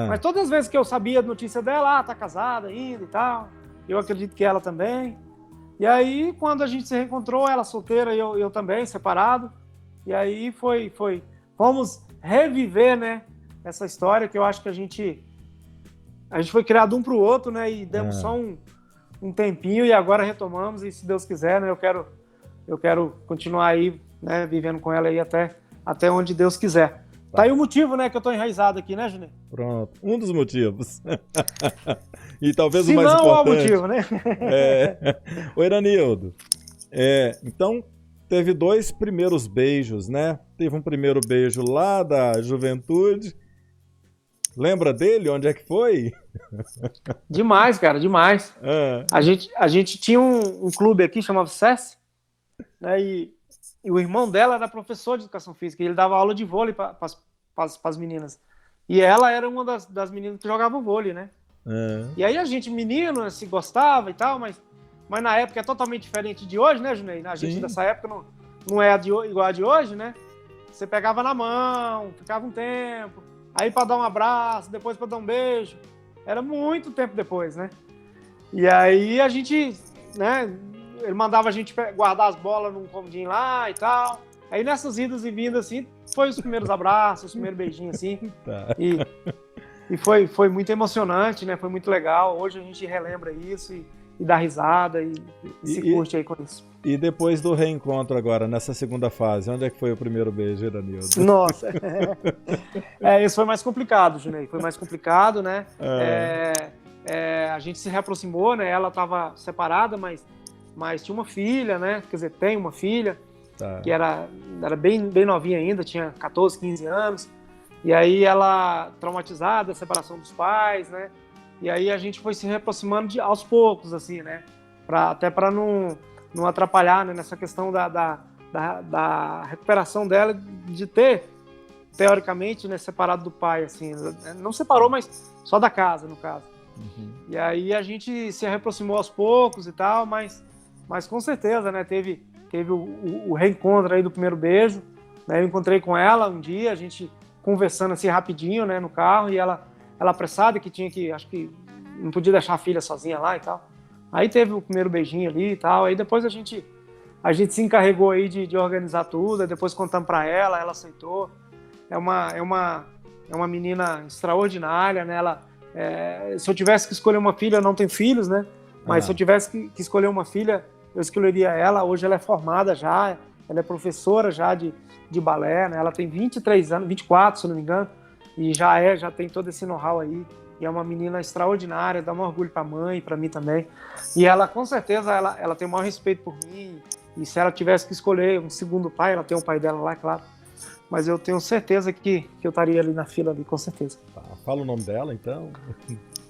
Mas todas as vezes que eu sabia a notícia dela, tá casada ainda e tal, eu acredito que ela também. E aí, quando a gente se reencontrou, ela solteira e eu também, separado, e aí fomos reviver, né? Essa história que eu acho que a gente foi criado um para o outro, né? E demos só um tempinho e agora retomamos. E se Deus quiser, né? Eu quero continuar aí, né? Vivendo com ela aí até onde Deus quiser. Tá aí o motivo, né? Que eu tô enraizado aqui, né, Juninho? Pronto, um dos motivos. E talvez se o mais não, importante. é o motivo, né? Ô, Iranildo, então teve 2 primeiros beijos, né? Teve um primeiro beijo lá da juventude. Lembra dele? Onde é que foi? Demais, cara, demais. A gente tinha um clube aqui, chamava SESC, né? E o irmão dela era professor de educação física, e ele dava aula de vôlei para as meninas. E ela era uma das meninas que jogava vôlei, né? E aí a gente, menino, se gostava e tal, mas na época é totalmente diferente de hoje, né, Junei? A gente dessa época não é igual a de hoje, né? Você pegava na mão, ficava um tempo, aí para dar um abraço, depois para dar um beijo. Era muito tempo depois, né? E aí a gente, né? Ele mandava a gente guardar as bolas num comodinho lá e tal. Aí nessas idas e vindas, assim, foi os primeiros abraços, os primeiros beijinhos, assim. Tá. E foi muito emocionante, né? Foi muito legal. Hoje a gente relembra isso e dá risada e se curte aí com isso. E depois do reencontro agora, nessa segunda fase, onde é que foi o primeiro beijo, Iranildo? Nossa! Esse foi mais complicado, Junei. Foi mais complicado, né? A gente se reaproximou, né? Ela estava separada, mas tinha uma filha, né? Quer dizer, tem uma filha, que era bem, bem novinha ainda, tinha 14, 15 anos. E aí ela, traumatizada da separação dos pais, né? E aí a gente foi se reaproximando aos poucos, assim, né? Até para não atrapalhar, né? Nessa questão da recuperação dela, de ter, teoricamente, né, separado do pai, assim. Não separou, mas só da casa, no caso. Uhum. E aí a gente se reaproximou aos poucos e tal, mas com certeza, né? Teve o reencontro aí do primeiro beijo, né? Eu encontrei com ela um dia, a gente conversando assim rapidinho, né, no carro, e ela apressada, que acho que não podia deixar a filha sozinha lá e tal. Aí teve o primeiro beijinho ali e tal, aí depois a gente se encarregou aí de organizar tudo, depois contamos para ela aceitou. É uma menina extraordinária, né? Se eu tivesse que escolher uma filha, eu não tenho filhos, né? Mas se eu tivesse que escolher uma filha, eu escolheria ela. Hoje ela é formada já, ela é professora já de balé, né? Ela tem 23 anos, 24, se eu não me engano, e já tem todo esse know-how aí. E é uma menina extraordinária, dá um orgulho para a mãe e para mim também. E ela, com certeza, ela tem o maior respeito por mim. E se ela tivesse que escolher um segundo pai, ela tem o pai dela lá, claro. Mas eu tenho certeza que eu estaria ali na fila, ali, com certeza. Tá, fala o nome dela, então.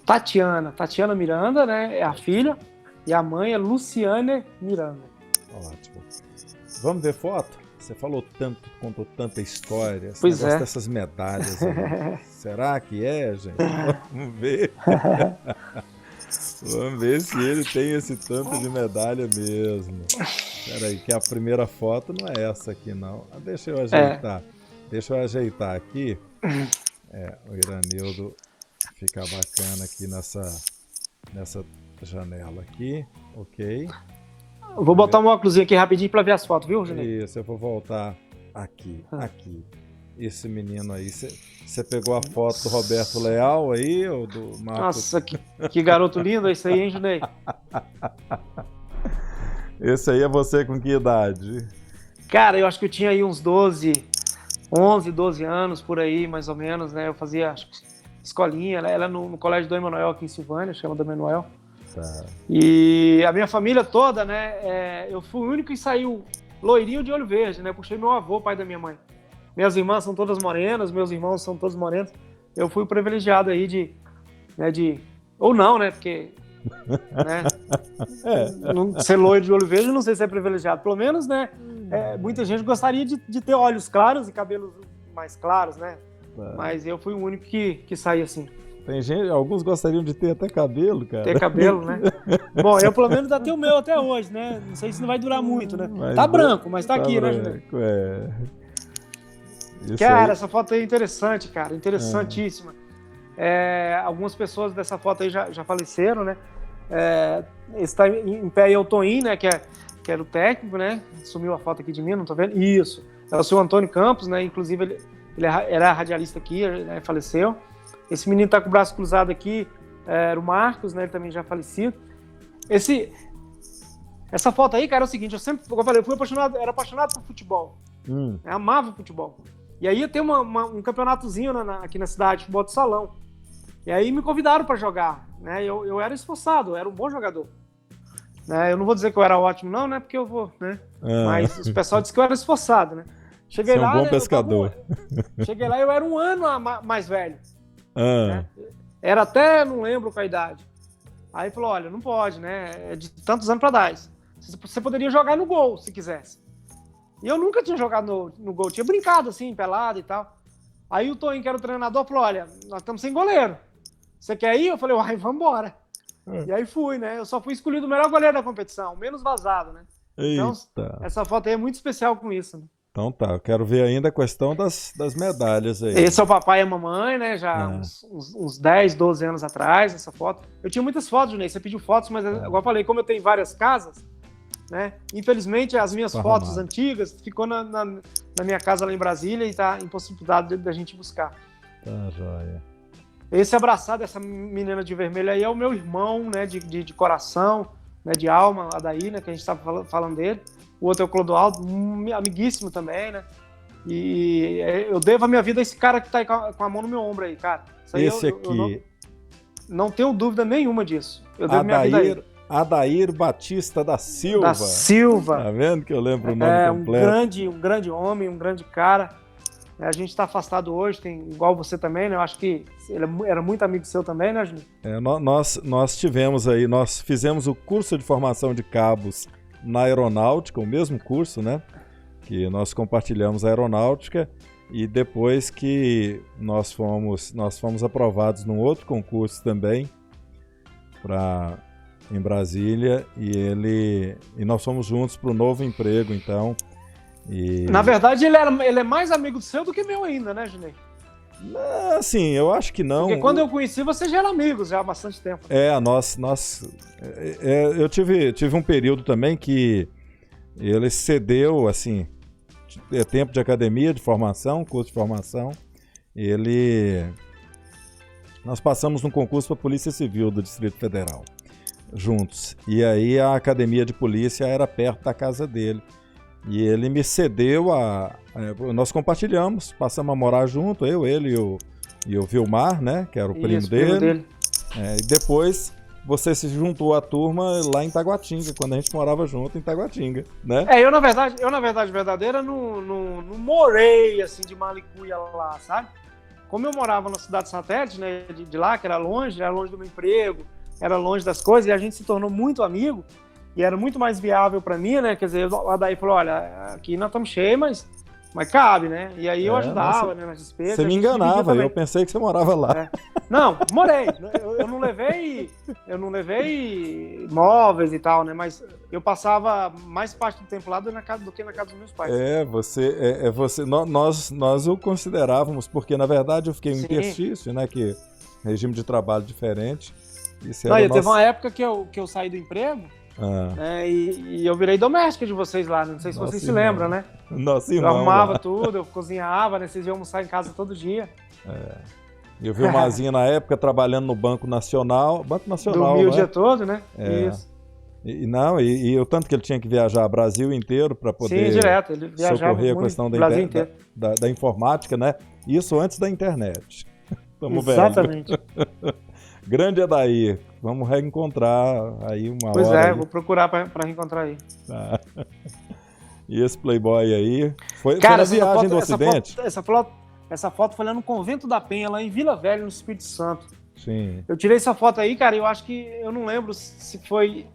Tatiana Miranda, né? É a filha. E a mãe é Luciane Miranda. Ótimo. Vamos ver foto? Você falou tanto, contou tanta história. Esse pois negócio é. dessas medalhas aí. Será que é, gente? Vamos ver. Vamos ver se ele tem esse tanto de medalha mesmo. Espera aí, que a primeira foto não é essa aqui, não. Deixa eu ajeitar. Deixa eu ajeitar aqui. O Iranildo fica bacana aqui nessa janela aqui. Ok. Eu vou botar um óculos aqui rapidinho para ver as fotos, viu, Juninho? Isso, eu vou voltar aqui. esse menino aí? Você pegou a foto do Roberto Leal aí, ou do Marcos? Nossa, que garoto lindo esse aí, hein, Junei? Esse aí é você com que idade? Cara, eu acho que eu tinha aí uns 11, 12 anos, por aí, mais ou menos, né? Eu fazia, acho que, escolinha, ela no colégio do Emanuel aqui em Silvânia, chama do Emanuel. Tá. E a minha família toda, né? Eu fui o único que saiu loirinho de olho verde, né? Puxei meu avô, pai da minha mãe. Minhas irmãs são todas morenas, meus irmãos são todos morenos. Eu fui privilegiado aí ou não, né? Porque, né? Ser loiro de olho verde, não sei se é privilegiado. Pelo menos, né? Muita gente gostaria de ter olhos claros e cabelos mais claros, né? Mas eu fui o único que saí assim. Tem gente, alguns gostariam de ter até cabelo, cara. Ter cabelo, né? Bom, eu pelo menos ainda tenho o meu até hoje, né? Não sei se não vai durar muito, né? Tá branco, mas tá aqui, branco, né, Juninho? Cara, essa foto aí é interessante, cara. Interessantíssima. Algumas pessoas dessa foto aí já faleceram, né? Esse tá em pé aí é o Toim, né? Que era o técnico, né? Sumiu a foto aqui de mim, não tô vendo. Isso. É o seu Antônio Campos, né? Inclusive, ele era radialista aqui, né? Faleceu. Esse menino tá com o braço cruzado aqui, era o Marcos, né? Ele também já falecido. Essa foto aí, cara, é o seguinte, como eu falei, era apaixonado por futebol. Eu amava futebol. E aí tem um campeonatozinho aqui na cidade, futebol de salão. E aí me convidaram para jogar, né? Eu era esforçado, eu era um bom jogador. Né? Eu não vou dizer que eu era ótimo, não, né? Porque eu vou, né? Mas o pessoal disse que eu era esforçado, né? Cheguei lá, um bom pescador. Cheguei lá, eu era um ano mais velho. Né? Era até, não lembro qual a idade. Aí falou, olha, não pode, né? É de tantos anos para 10. Você poderia jogar no gol, se quisesse. E eu nunca tinha jogado no gol, tinha brincado assim, pelado e tal. Aí o Toninho, que era o treinador, falou, olha, nós estamos sem goleiro. Você quer ir? Eu falei, uai, vamos embora. E aí fui, né? Eu só fui escolhido o melhor goleiro da competição, menos vazado, né? Então, essa foto aí é muito especial com isso, né? Então tá, eu quero ver ainda a questão das medalhas aí. Esse é o papai e a mamãe, né? Já uns 10, 12 anos atrás, essa foto. Eu tinha muitas fotos, Junei. Você pediu fotos, mas igual eu falei, como eu tenho várias casas, né? Infelizmente, as minhas fotos antigas ficou na minha casa lá em Brasília e tá impossibilitado da gente buscar. Tá, joia. Esse abraçado, essa menina de vermelho aí é o meu irmão, né? De coração, né? De alma, lá daí, né? Que a gente tava falando dele. O outro é o Clodoaldo, amiguíssimo também, né? E eu devo a minha vida a esse cara que tá aí com a mão no meu ombro aí, cara. Isso aí esse aqui. Eu não tenho dúvida nenhuma disso. Eu devo minha vida a ele. Adair Batista da Silva. Da Silva. Tá vendo que eu lembro o nome completo? Um grande homem, um grande cara. A gente está afastado hoje, tem igual você também, né? Eu acho que ele era muito amigo seu também, né, Juninho? Nós tivemos aí, nós fizemos o curso de formação de cabos na aeronáutica, o mesmo curso, né? Que nós compartilhamos a aeronáutica e depois que nós fomos aprovados num outro concurso também em Brasília e nós fomos juntos para o novo emprego, então. Na verdade, ele é mais amigo seu do que meu ainda, né, Juninho? Assim, eu acho que não. Porque quando eu conheci, você já era amigo já há bastante tempo. Eu tive um período também que ele cedeu, assim, tempo de academia, de formação, curso de formação. Nós passamos num concurso para a Polícia Civil do Distrito Federal, juntos. E aí a academia de polícia era perto da casa dele. E ele me cedeu nós compartilhamos, passamos a morar junto, ele e o Vilmar, né, que era o primo dele. E depois você se juntou à turma lá em Taguatinga, quando a gente morava junto em Taguatinga, né? Eu na verdade verdadeira, não morei assim de malicuia lá, sabe? Como eu morava na cidade satélite, né, de lá, que era longe do meu emprego, era longe das coisas, e a gente se tornou muito amigo. E era muito mais viável para mim, né? Quer dizer, o Adair falou, olha, aqui nós estamos cheios, mas cabe, né? E aí eu ajudava, né, nas despesas. Você me enganava, eu pensei que você morava lá. Não, morei. Eu não levei móveis e tal, né? Mas eu passava mais parte do tempo lá do que na casa dos meus pais. Nós o considerávamos, porque na verdade eu fiquei em interstício, né? Que regime de trabalho diferente. Teve uma época que eu saí do emprego. E eu virei doméstica de vocês lá, não sei se vocês se lembram, né? Nossa, eu arrumava tudo, eu cozinhava, né? Vocês iam almoçar em casa todo dia. Eu vi o Mazinho na época trabalhando no Banco Nacional. Banco Nacional, dormia o dia todo, né? Isso. E o tanto que ele tinha que viajar o Brasil inteiro para poder direto. Ele viajava socorrer a questão da informática, né? Isso antes da internet. Exatamente. Grande Adair, vamos reencontrar aí uma pois hora. Pois vou procurar para reencontrar aí. Tá. E esse Playboy aí, foi na viagem do Ocidente? Essa foto foi lá no Convento da Penha, lá em Vila Velha, no Espírito Santo. Sim. Eu tirei essa foto aí, cara, eu acho que, eu não lembro se foi,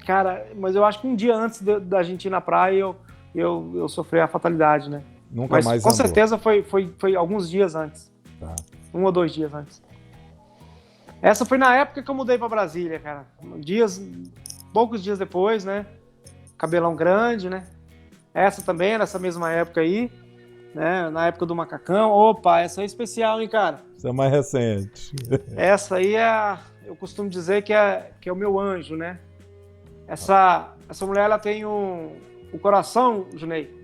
cara, mas eu acho que um dia antes da gente ir na praia, eu sofri a fatalidade, né? Nunca mais com andou. certeza foi alguns dias antes. Tá. 1 ou 2 dias antes. Essa foi na época que eu mudei pra Brasília, cara. Poucos dias depois, né? Cabelão grande, né? Essa também, nessa mesma época aí, né? Na época do macacão. Opa, essa aí é especial, hein, cara? Essa é mais recente. Essa aí eu costumo dizer que é o meu anjo, né? Essa mulher, ela tem o coração, Junei,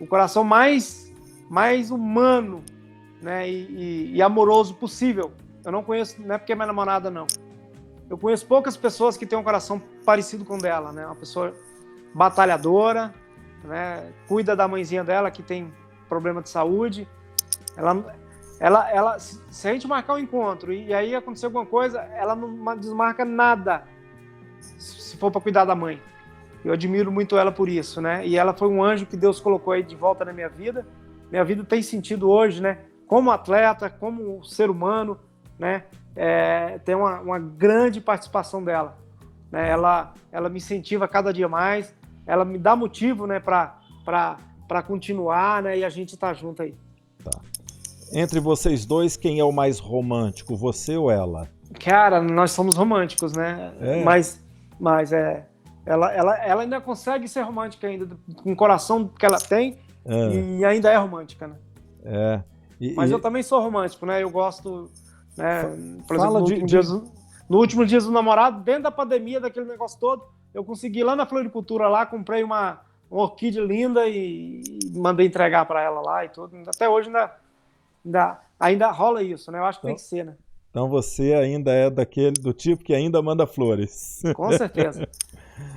o coração mais humano, né? E amoroso possível. Eu não conheço, não é porque é minha namorada, não. Eu conheço poucas pessoas que têm um coração parecido com o dela, né? Uma pessoa batalhadora, né? Cuida da mãezinha dela que tem problema de saúde. Ela, se a gente marcar um encontro e aí acontecer alguma coisa, ela não desmarca nada se for para cuidar da mãe. Eu admiro muito ela por isso, né? E ela foi um anjo que Deus colocou aí de volta na minha vida. Minha vida tem sentido hoje, né? Como atleta, como ser humano, né? Tem uma grande participação dela, né? Ela me incentiva cada dia mais, ela me dá motivo, né, para continuar, né? E a gente tá junto aí. Tá. Entre vocês dois, quem é o mais romântico, você ou ela? Cara, nós somos românticos, né? Mas ela ainda consegue ser romântica ainda, com o coração que ela tem, e ainda é romântica, né? Mas eu também sou romântico, né? Eu gosto, né? Por exemplo, no último dia do namorado, dentro da pandemia, daquele negócio todo, eu consegui ir lá na floricultura lá, comprei uma orquídea linda e mandei entregar para ela lá e tudo. Até hoje ainda rola isso, né? Eu acho que tem que ser, né? Então você ainda é do tipo que ainda manda flores. Com certeza.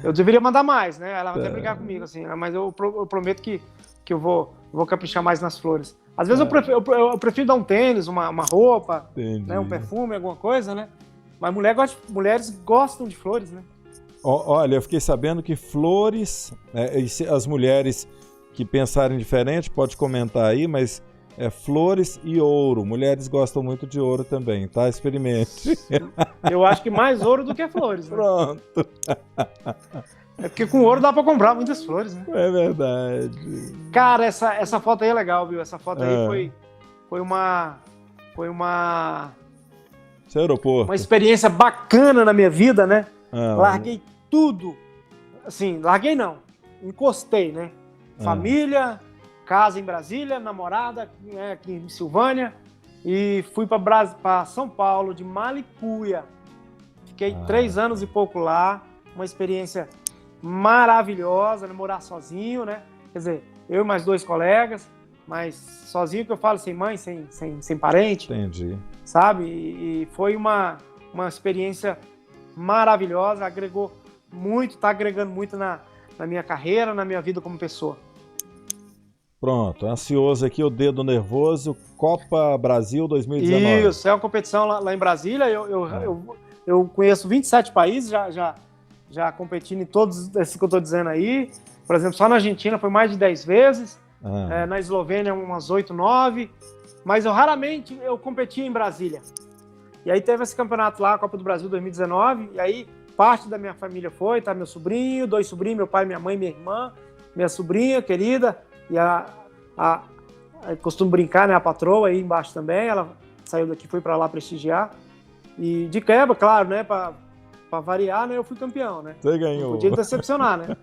Eu deveria mandar mais, né? Ela vai até brigar comigo, assim, né? Mas eu prometo que eu vou caprichar mais nas flores. Às vezes eu prefiro dar um tênis, uma roupa, né? Um perfume, alguma coisa, né? Mas mulheres gostam de flores, né? Olha, eu fiquei sabendo que flores, as mulheres que pensarem diferente, pode comentar aí, mas flores e ouro. Mulheres gostam muito de ouro também, tá? Experimente. Eu acho que mais ouro do que flores, né? Pronto. É porque com ouro dá pra comprar muitas flores, né? É verdade. Cara, essa foto aí é legal, viu? Essa foto aí foi uma Esse aeroporto. Uma experiência bacana na minha vida, né? Larguei tudo. Assim, larguei não. Encostei, né? Família, casa em Brasília, namorada, né, aqui em Silvânia. E fui para São Paulo, de Malicuia. Fiquei 3 anos e pouco lá. Uma experiência maravilhosa, né? Morar sozinho, né? Quer dizer, eu e mais 2 colegas, mas sozinho, que eu falo, sem mãe, sem parente. Entendi. Sabe? E foi uma experiência maravilhosa, agregou muito, tá agregando muito na minha carreira, na minha vida como pessoa. Pronto, ansioso aqui, o dedo nervoso, Copa Brasil 2019. Isso, é uma competição lá em Brasília, eu conheço 27 países, já competindo em todos esses que eu estou dizendo aí. Por exemplo, só na Argentina foi mais de 10 vezes, na Eslovênia umas 8, 9, mas raramente eu competi em Brasília. E aí teve esse campeonato lá, a Copa do Brasil 2019, e aí parte da minha família foi, tá? Meu sobrinho, 2 sobrinhos, meu pai, minha mãe, minha irmã, minha sobrinha querida, e eu costumo brincar, né? A patroa aí embaixo também, ela saiu daqui, foi para lá prestigiar. E de quebra, claro, né? Para variar, né? Eu fui campeão, né? Você ganhou. Não podia decepcionar, né?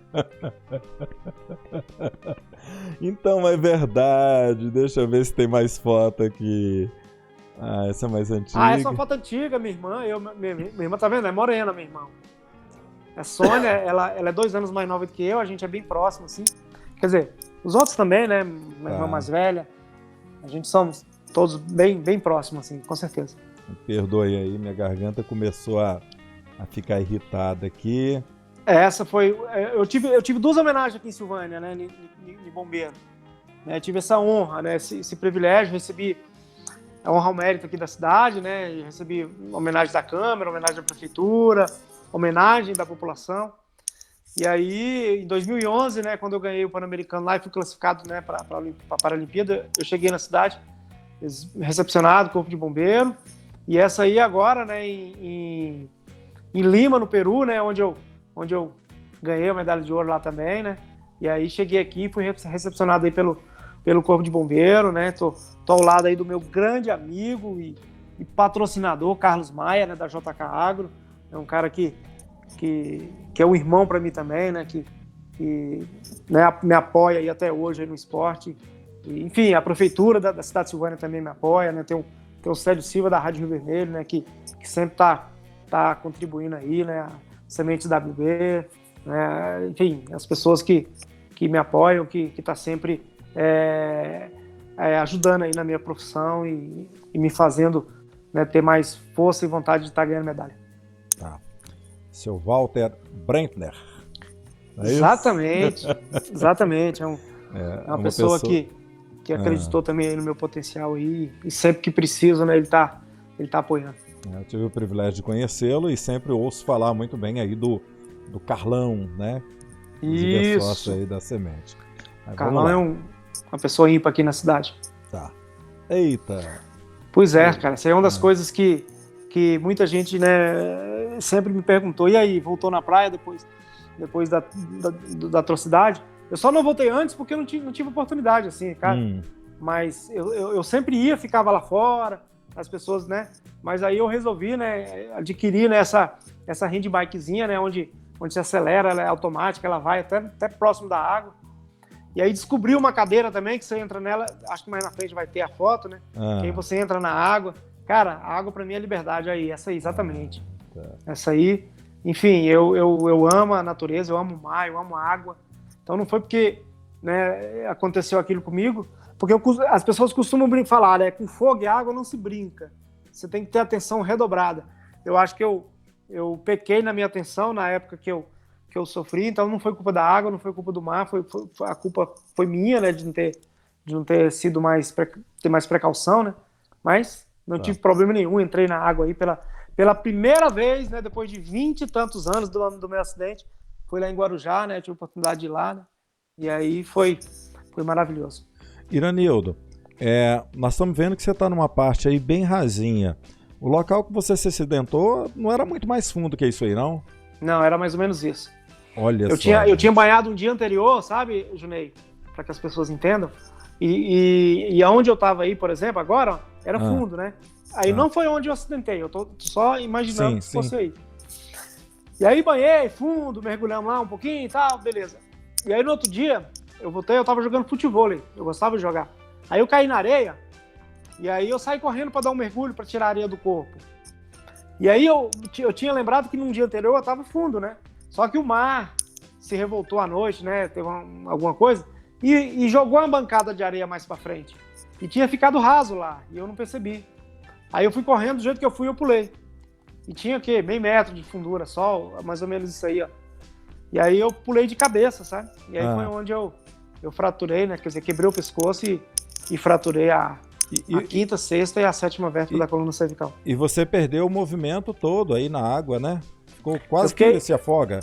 Então é verdade. Deixa eu ver se tem mais foto aqui. Essa é mais antiga. Essa é uma foto antiga, minha irmã. Minha irmã, tá vendo? É morena, minha irmã. A Sônia, ela é 2 anos mais nova do que eu, a gente é bem próximo, assim. Quer dizer, os outros também, né? Minha irmã mais velha. A gente somos todos bem próximos, assim, com certeza. Me perdoe aí, minha garganta começou a ficar irritada aqui. Essa foi... Eu tive 2 homenagens aqui em Silvânia, né? De bombeiro. Eu tive essa honra, né? Esse privilégio, recebi a honra ao mérito aqui da cidade, né? E recebi homenagem da Câmara, homenagem da Prefeitura, homenagem da população. E aí, em 2011, né, quando eu ganhei o Pan-Americano lá e fui classificado, né, para a Paralimpíada, eu cheguei na cidade, recepcionado, Corpo de Bombeiro, e essa aí agora, né, em Lima, no Peru, né, onde eu ganhei a medalha de ouro lá também, né, e aí cheguei aqui e fui recepcionado aí pelo Corpo de Bombeiro, né, tô ao lado aí do meu grande amigo e patrocinador, Carlos Maia, né, da JK Agro, é um cara que é um irmão para mim também, né, que né, me apoia aí até hoje aí no esporte. E, enfim, a prefeitura da cidade de Silvânia também me apoia, né, tem o Célio Silva da Rádio Rio Vermelho, né, que sempre tá contribuindo aí, né, a Sementes WB, né, enfim, as pessoas que me apoiam, que tá sempre ajudando aí na minha profissão e me fazendo, né, ter mais força e vontade de estar ganhando medalha. Tá. Seu Walter Brentner. É exatamente, exatamente. É uma pessoa que acreditou também aí no meu potencial aí, e sempre que preciso, né, ele tá apoiando. Eu tive o privilégio de conhecê-lo e sempre ouço falar muito bem aí do Carlão, né? Isso. Sócio aí da Semente. Carlão é uma pessoa ímpar aqui na cidade. Tá. Eita. Pois é, cara, essa é uma das coisas que muita gente, né, sempre me perguntou, e aí, voltou na praia depois da atrocidade? Eu só não voltei antes porque eu não tive oportunidade, assim, cara. Mas eu sempre ia, ficava lá fora, as pessoas, né, mas aí eu resolvi, né, adquirir, né, essa handbikezinha, né, onde se acelera, ela é automática, ela vai até próximo da água. E aí descobri uma cadeira também, que você entra nela, acho que mais na frente vai ter a foto, né, que aí você entra na água. Cara, a água pra mim é liberdade aí, essa aí, exatamente. Essa aí, enfim, eu amo a natureza, eu amo o mar, eu amo a água. Então não foi porque, né, aconteceu aquilo comigo, porque as pessoas costumam falar, né, com fogo e água não se brinca. Você tem que ter atenção redobrada. Eu acho que eu pequei na minha atenção na época que eu sofri, então não foi culpa da água, não foi culpa do mar, a culpa foi minha, né, de não ter sido ter mais precaução, né, mas não tive problema nenhum, entrei na água aí pela primeira vez, né, depois de 20 e tantos anos do meu acidente, fui lá em Guarujá, né, tive a oportunidade de ir lá, né, e aí foi maravilhoso. Iranildo, nós estamos vendo que você está numa parte aí bem rasinha. O local que você se acidentou não era muito mais fundo que isso aí, não? Não, era mais ou menos isso. Olha só. Eu tinha banhado um dia anterior, sabe, Junei? Para que as pessoas entendam. E aonde eu estava aí, por exemplo, agora, era fundo, né? Aí não foi onde eu acidentei, eu tô só imaginando que fosse aí. E aí banhei, fundo, mergulhamos lá um pouquinho e tal, beleza. E aí no outro dia, eu tava jogando futevôlei, eu gostava de jogar. Aí eu caí na areia, e aí eu saí correndo para dar um mergulho, para tirar a areia do corpo. E aí eu tinha lembrado que num dia anterior eu tava fundo, né? Só que o mar se revoltou à noite, né? Teve alguma coisa, e jogou uma bancada de areia mais para frente. E tinha ficado raso lá, e eu não percebi. Aí eu fui correndo, do jeito que eu fui, eu pulei. E tinha o quê? Meio metro de fundura só, mais ou menos isso aí, ó. E aí eu pulei de cabeça, sabe? E aí foi onde eu fraturei, né? Quer dizer, quebrei o pescoço e fraturei a quinta, sexta e a sétima vértebra da coluna cervical. E você perdeu o movimento todo aí na água, né? Ficou quase que se afoga.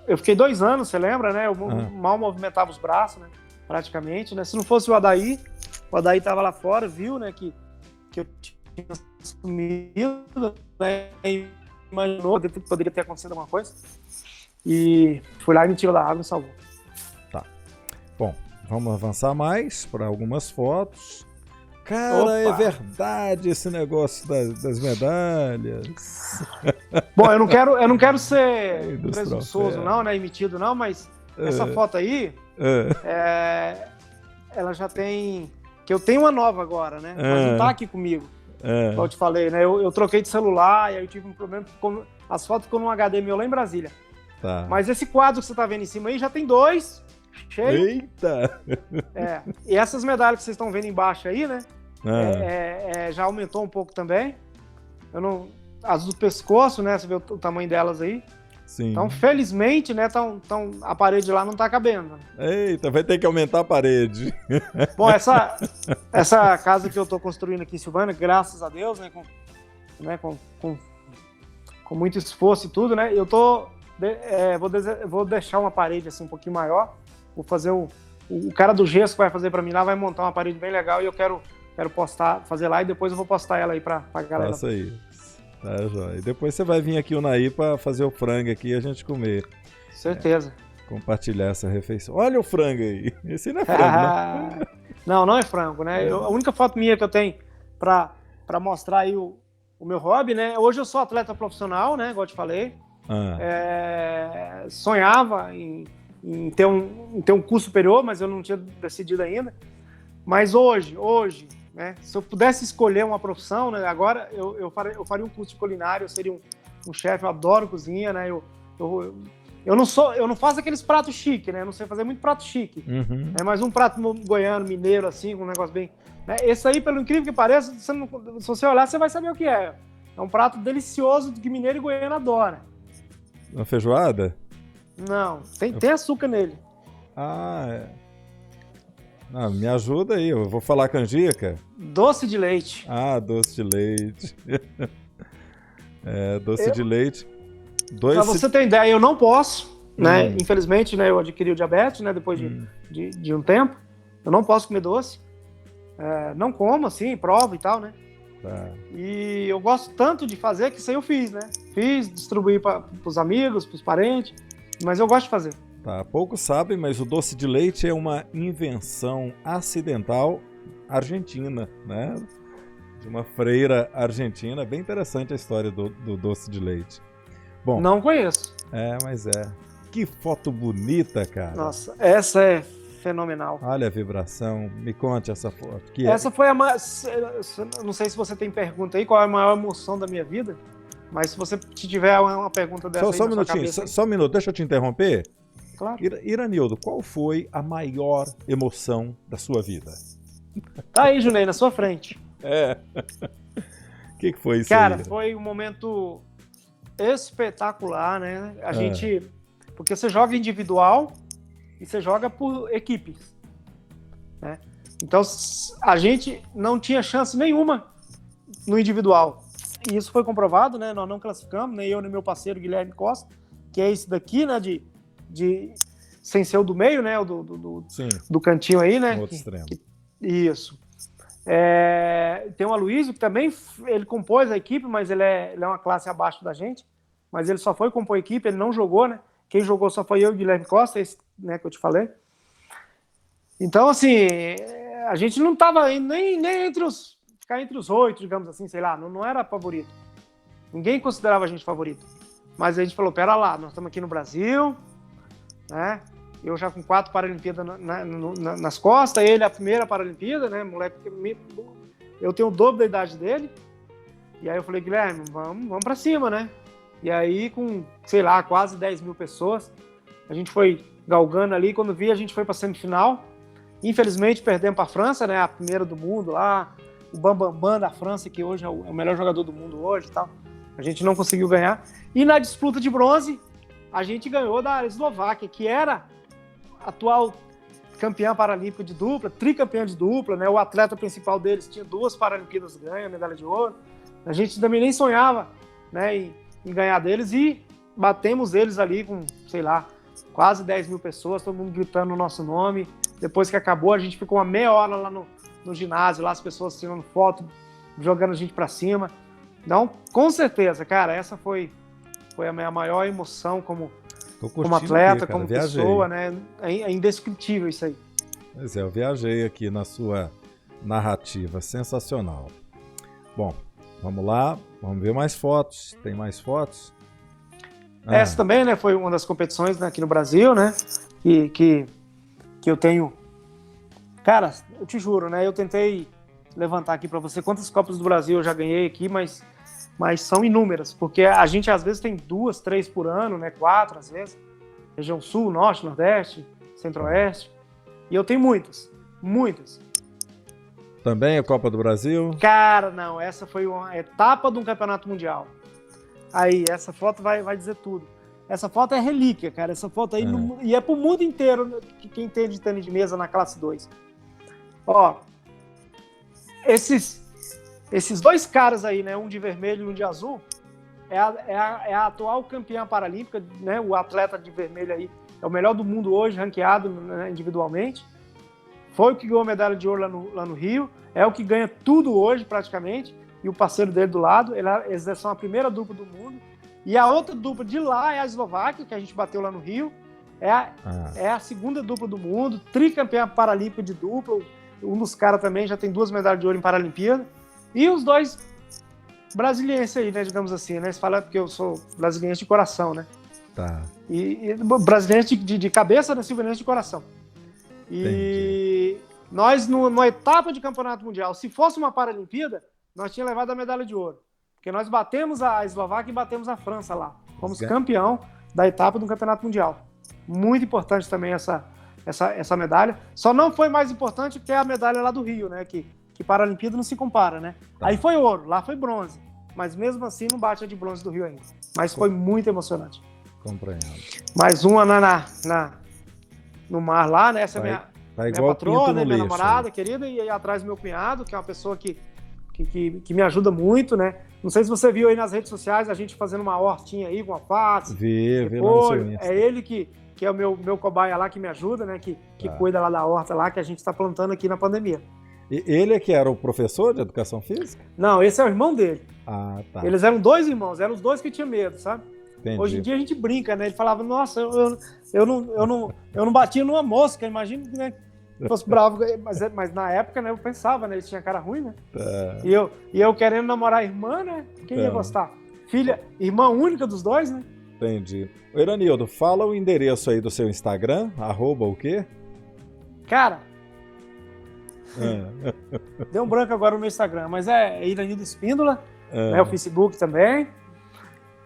Eu fiquei 2 anos, você lembra, né? Eu mal movimentava os braços, né? Praticamente, né? Se não fosse o Adair tava lá fora, viu, né? Que eu tinha sumido, né? E imaginou que poderia ter acontecido alguma coisa. E foi lá e me tirou da água e salvou. Tá. Bom, vamos avançar mais para algumas fotos. Cara, é verdade esse negócio das medalhas. Bom, eu não quero ser presunçoso, não, né? Metido, não, mas essa foto aí, ela já tem. Que eu tenho uma nova agora, né? Mas não tá aqui comigo. Como eu te falei, né? Eu troquei de celular e aí eu tive um problema. As fotos ficam num HD meu lá em Brasília. Tá. Mas esse quadro que você tá vendo em cima aí já tem 2, cheio. Eita! E essas medalhas que vocês estão vendo embaixo aí, né? Ah, Já aumentou um pouco também. As do pescoço, né? Você vê o tamanho delas aí. sim. Então, felizmente, né? A parede lá não tá cabendo. Eita, vai ter que aumentar a parede. Bom, essa casa que eu tô construindo aqui em Silvânia, graças a Deus, né? Com muito esforço e tudo, né? Eu vou deixar uma parede assim um pouquinho maior. Vou fazer o cara do gesso que vai fazer para mim lá vai montar uma parede bem legal e eu quero fazer lá e depois eu vou postar ela aí pra galera. Faça isso. Tá, joia. E depois você vai vir aqui o Naí pra fazer o frango aqui e a gente comer. Certeza. Compartilhar essa refeição. Olha o frango aí. Esse não é frango, né? Não é frango, né? A única foto minha que eu tenho pra mostrar aí o meu hobby, né? Hoje eu sou atleta profissional, né? Igual eu te falei. Sonhava em ter um curso superior, mas eu não tinha decidido ainda. Mas hoje, né? Se eu pudesse escolher uma profissão, né? Agora eu faria um curso de culinária, eu seria um chefe, eu adoro cozinha, né? Eu não faço aqueles pratos chiques, né? Eu não sei fazer muito prato chique. Uhum. Mas um prato goiano, mineiro, assim, com um negócio bem... Né? Esse aí, pelo incrível que pareça, se você olhar, você vai saber o que é. É um prato delicioso que mineiro e goiano adoram. Uma feijoada? Não, tem açúcar nele. Me ajuda aí, eu vou falar canjica. Doce de leite. Doce de leite. Doce de leite. Pra você ter ideia, eu não posso, né? Infelizmente, né, eu adquiri o diabetes, né, depois de um tempo. Eu não posso comer doce. Não como, assim, provo e tal, né? Tá. E eu gosto tanto de fazer que isso aí eu fiz, né? Distribuí para os amigos, para os parentes, mas eu gosto de fazer. Tá, poucos sabem, mas o doce de leite é uma invenção acidental argentina, né? De uma freira argentina. Bem interessante a história do doce de leite. Bom, não conheço. Mas que foto bonita, cara. Nossa, essa é fenomenal. Olha a vibração. Me conte essa foto. Essa foi a mais... Não sei se você tem pergunta aí, qual é a maior emoção da minha vida, mas se você tiver uma pergunta dessa só um minutinho, só um minuto, deixa eu te interromper. Claro. Iranildo, qual foi a maior emoção da sua vida? Tá aí, Junei, na sua frente. O que foi isso, cara, aí? Foi um momento espetacular, né? A gente... Porque você joga individual e você joga por equipes, né? Então, a gente não tinha chance nenhuma no individual. E isso foi comprovado, né? Nós não classificamos, nem eu nem meu parceiro Guilherme Costa, que é esse daqui, né? Sem ser o do meio, né? Do cantinho aí, né? No outro extremo. Isso. Tem o Aloysio, que também ele compôs a equipe, mas ele é uma classe abaixo da gente. Mas ele só foi compor a equipe, ele não jogou, né? Quem jogou só foi eu e o Guilherme Costa, esse, né, que eu te falei. Então, assim, a gente não estava nem ficar entre os 8, digamos assim, sei lá, não era favorito. Ninguém considerava a gente favorito. Mas a gente falou, pera lá, nós estamos aqui no Brasil, né? Eu já com 4 Paralimpíadas nas costas, ele a primeira Paralimpíada, né? Moleque, eu tenho o dobro da idade dele. E aí eu falei, Guilherme, vamos pra cima, né? E aí com, sei lá, quase 10 mil pessoas, a gente foi galgando ali. Quando vi, a gente foi pra semifinal. Infelizmente perdemos pra França, né? A primeira do mundo lá, o Bambambam da França, que hoje é o melhor jogador do mundo hoje e tal. A gente não conseguiu ganhar. E na disputa de bronze, a gente ganhou da Eslováquia, que era atual campeã paralímpica de dupla, tricampeã de dupla, né? O atleta principal deles tinha 2 Paralimpíadas ganhas, medalha de ouro. A gente também nem sonhava, né, em ganhar deles e batemos eles ali com, sei lá, quase 10 mil pessoas, todo mundo gritando o nosso nome. Depois que acabou, a gente ficou uma meia hora lá no ginásio, lá as pessoas tirando foto, jogando a gente pra cima. Então, com certeza, cara, essa foi a minha maior emoção como atleta, como pessoa, né? É indescritível isso aí. Pois é, eu viajei aqui na sua narrativa, sensacional. Bom, vamos lá, vamos ver mais fotos. Tem mais fotos? Essa também, né, foi uma das competições, né, aqui no Brasil, né, que eu tenho... Cara, eu te juro, né, eu tentei levantar aqui para você quantas Copas do Brasil eu já ganhei aqui, mas mas são inúmeras, porque a gente às vezes tem 2, 3 por ano, né? 4 às vezes, região sul, norte, nordeste, centro-oeste, e eu tenho muitas. Também a Copa do Brasil? Cara, não, essa foi uma etapa de um campeonato mundial. Aí, essa foto vai dizer tudo. Essa foto é relíquia, cara, essa foto aí, e é pro mundo inteiro, quem entende de tênis de mesa na classe 2. Ó, esses 2 caras aí, né, um de vermelho e um de azul, é a atual campeã paralímpica, né, o atleta de vermelho aí, é o melhor do mundo hoje, ranqueado, né, individualmente. Foi o que ganhou a medalha de ouro lá no Rio, é o que ganha tudo hoje, praticamente, e o parceiro dele do lado, eles são a primeira dupla do mundo, e a outra dupla de lá é a Eslováquia, que a gente bateu lá no Rio, é a segunda dupla do mundo, tricampeã paralímpica de dupla, um dos caras também já tem 2 medalhas de ouro em Paralimpíada, e os 2 brasilienses aí, né, digamos assim, né, você fala porque eu sou brasiliense de coração, né, tá. e brasiliense de cabeça, né, silvanense de coração. E nós, numa etapa de campeonato mundial, se fosse uma Paralimpíada, nós tínhamos levado a medalha de ouro. Porque nós batemos a Eslováquia e batemos a França lá. Fomos campeão da etapa do campeonato mundial. Muito importante também essa medalha. Só não foi mais importante que a medalha lá do Rio, né? Que Paralimpíada não se compara, né? Tá. Aí foi ouro, lá foi bronze. Mas mesmo assim não bate a de bronze do Rio ainda. Mas foi muito emocionante. Compreendo. Mais uma no mar lá, né? Essa é minha patroa, né? Minha namorada querida, e aí atrás meu cunhado, que é uma pessoa que me ajuda muito, né? Não sei se você viu aí nas redes sociais a gente fazendo uma hortinha aí com alface. Vi lá no seu Insta. É ele que é o meu cobaia lá, que me ajuda, né? Que cuida lá da horta lá, que a gente está plantando aqui na pandemia. E ele é que era o professor de educação física? Não, esse é o irmão dele. Ah, tá. Eles eram 2 irmãos, eram os 2 que tinham medo, sabe? Entendi. Hoje em dia a gente brinca, né? Ele falava, nossa, eu não batia numa mosca, imagina, né? Se fosse bravo, mas na época, né, eu pensava, né? Ele tinha cara ruim, né? E eu querendo namorar a irmã, né? Quem ia gostar? Irmã única dos 2, né? Entendi. Ô, Iranildo, fala o endereço aí do seu Instagram, @o quê? Cara, deu um branco agora no meu Instagram, mas é Iranildo Espíndola, né, o Facebook também.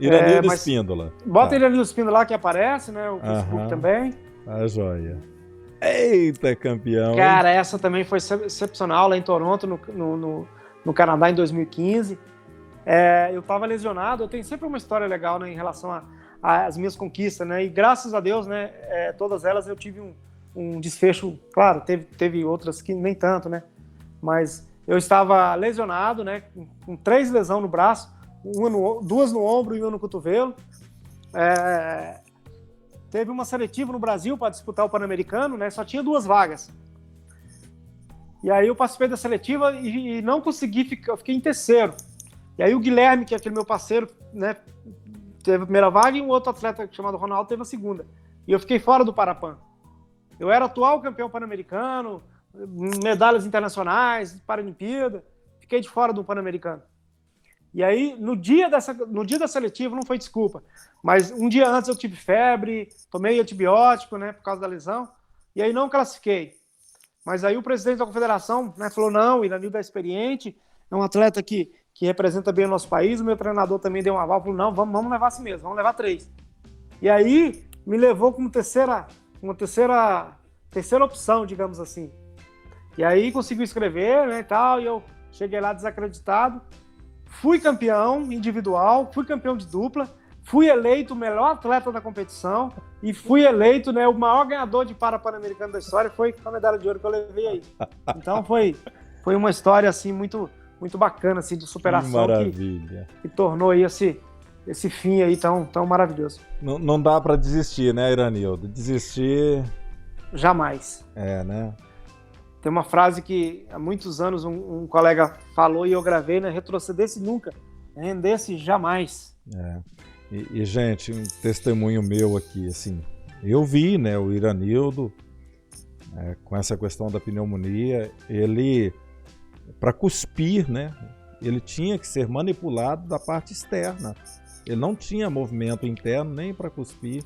Iranildo Espíndola. Bota Iranildo Espíndola lá que aparece, né? O Facebook também. Ah, joia. Eita, campeão! Cara, essa também foi excepcional lá em Toronto, no Canadá, em 2015. Eu estava lesionado, eu tenho sempre uma história legal, né, em relação às minhas conquistas, né? E graças a Deus, né, todas elas eu tive um desfecho, claro, teve outras que nem tanto, né? Mas eu estava lesionado, né, com 3 lesões no braço, 2 no ombro e 1 no cotovelo. Teve uma seletiva no Brasil para disputar o Pan-Americano, né? Só tinha 2 vagas. E aí eu participei da seletiva e não consegui ficar, eu fiquei em terceiro. E aí o Guilherme, que é aquele meu parceiro, né, teve a primeira vaga, e um outro atleta chamado Ronaldo teve a segunda. E eu fiquei fora do Parapan. Eu era atual campeão pan-americano, medalhas internacionais, Paralimpíada, fiquei de fora do Pan-Americano. E aí, no dia da seletiva, não foi desculpa, mas um dia antes eu tive febre, tomei antibiótico, né, por causa da lesão, e aí não classifiquei. Mas aí o presidente da confederação, né, falou, não, o Iranildo é experiente, é um atleta que representa bem o nosso país, o meu treinador também deu um aval, falou, não, vamos levar assim mesmo, vamos levar 3. E aí me levou como terceira opção, digamos assim. E aí conseguiu escrever, né, e tal, e eu cheguei lá desacreditado. Fui campeão individual, fui campeão de dupla, fui eleito o melhor atleta da competição e fui eleito, né, o maior ganhador de Pan-Americano da história, foi a medalha de ouro que eu levei aí. Então foi uma história assim muito, muito bacana assim, de superação que tornou aí esse fim aí tão maravilhoso. Não dá para desistir, né, Iranildo? Desistir... Jamais. Né? Tem uma frase que há muitos anos um colega falou e eu gravei, né? Retroceder-se nunca, render-se jamais. E, gente, um testemunho meu aqui, assim, eu vi, né, o Iranildo com essa questão da pneumonia, ele, para cuspir, né, ele tinha que ser manipulado da parte externa. Ele não tinha movimento interno nem para cuspir.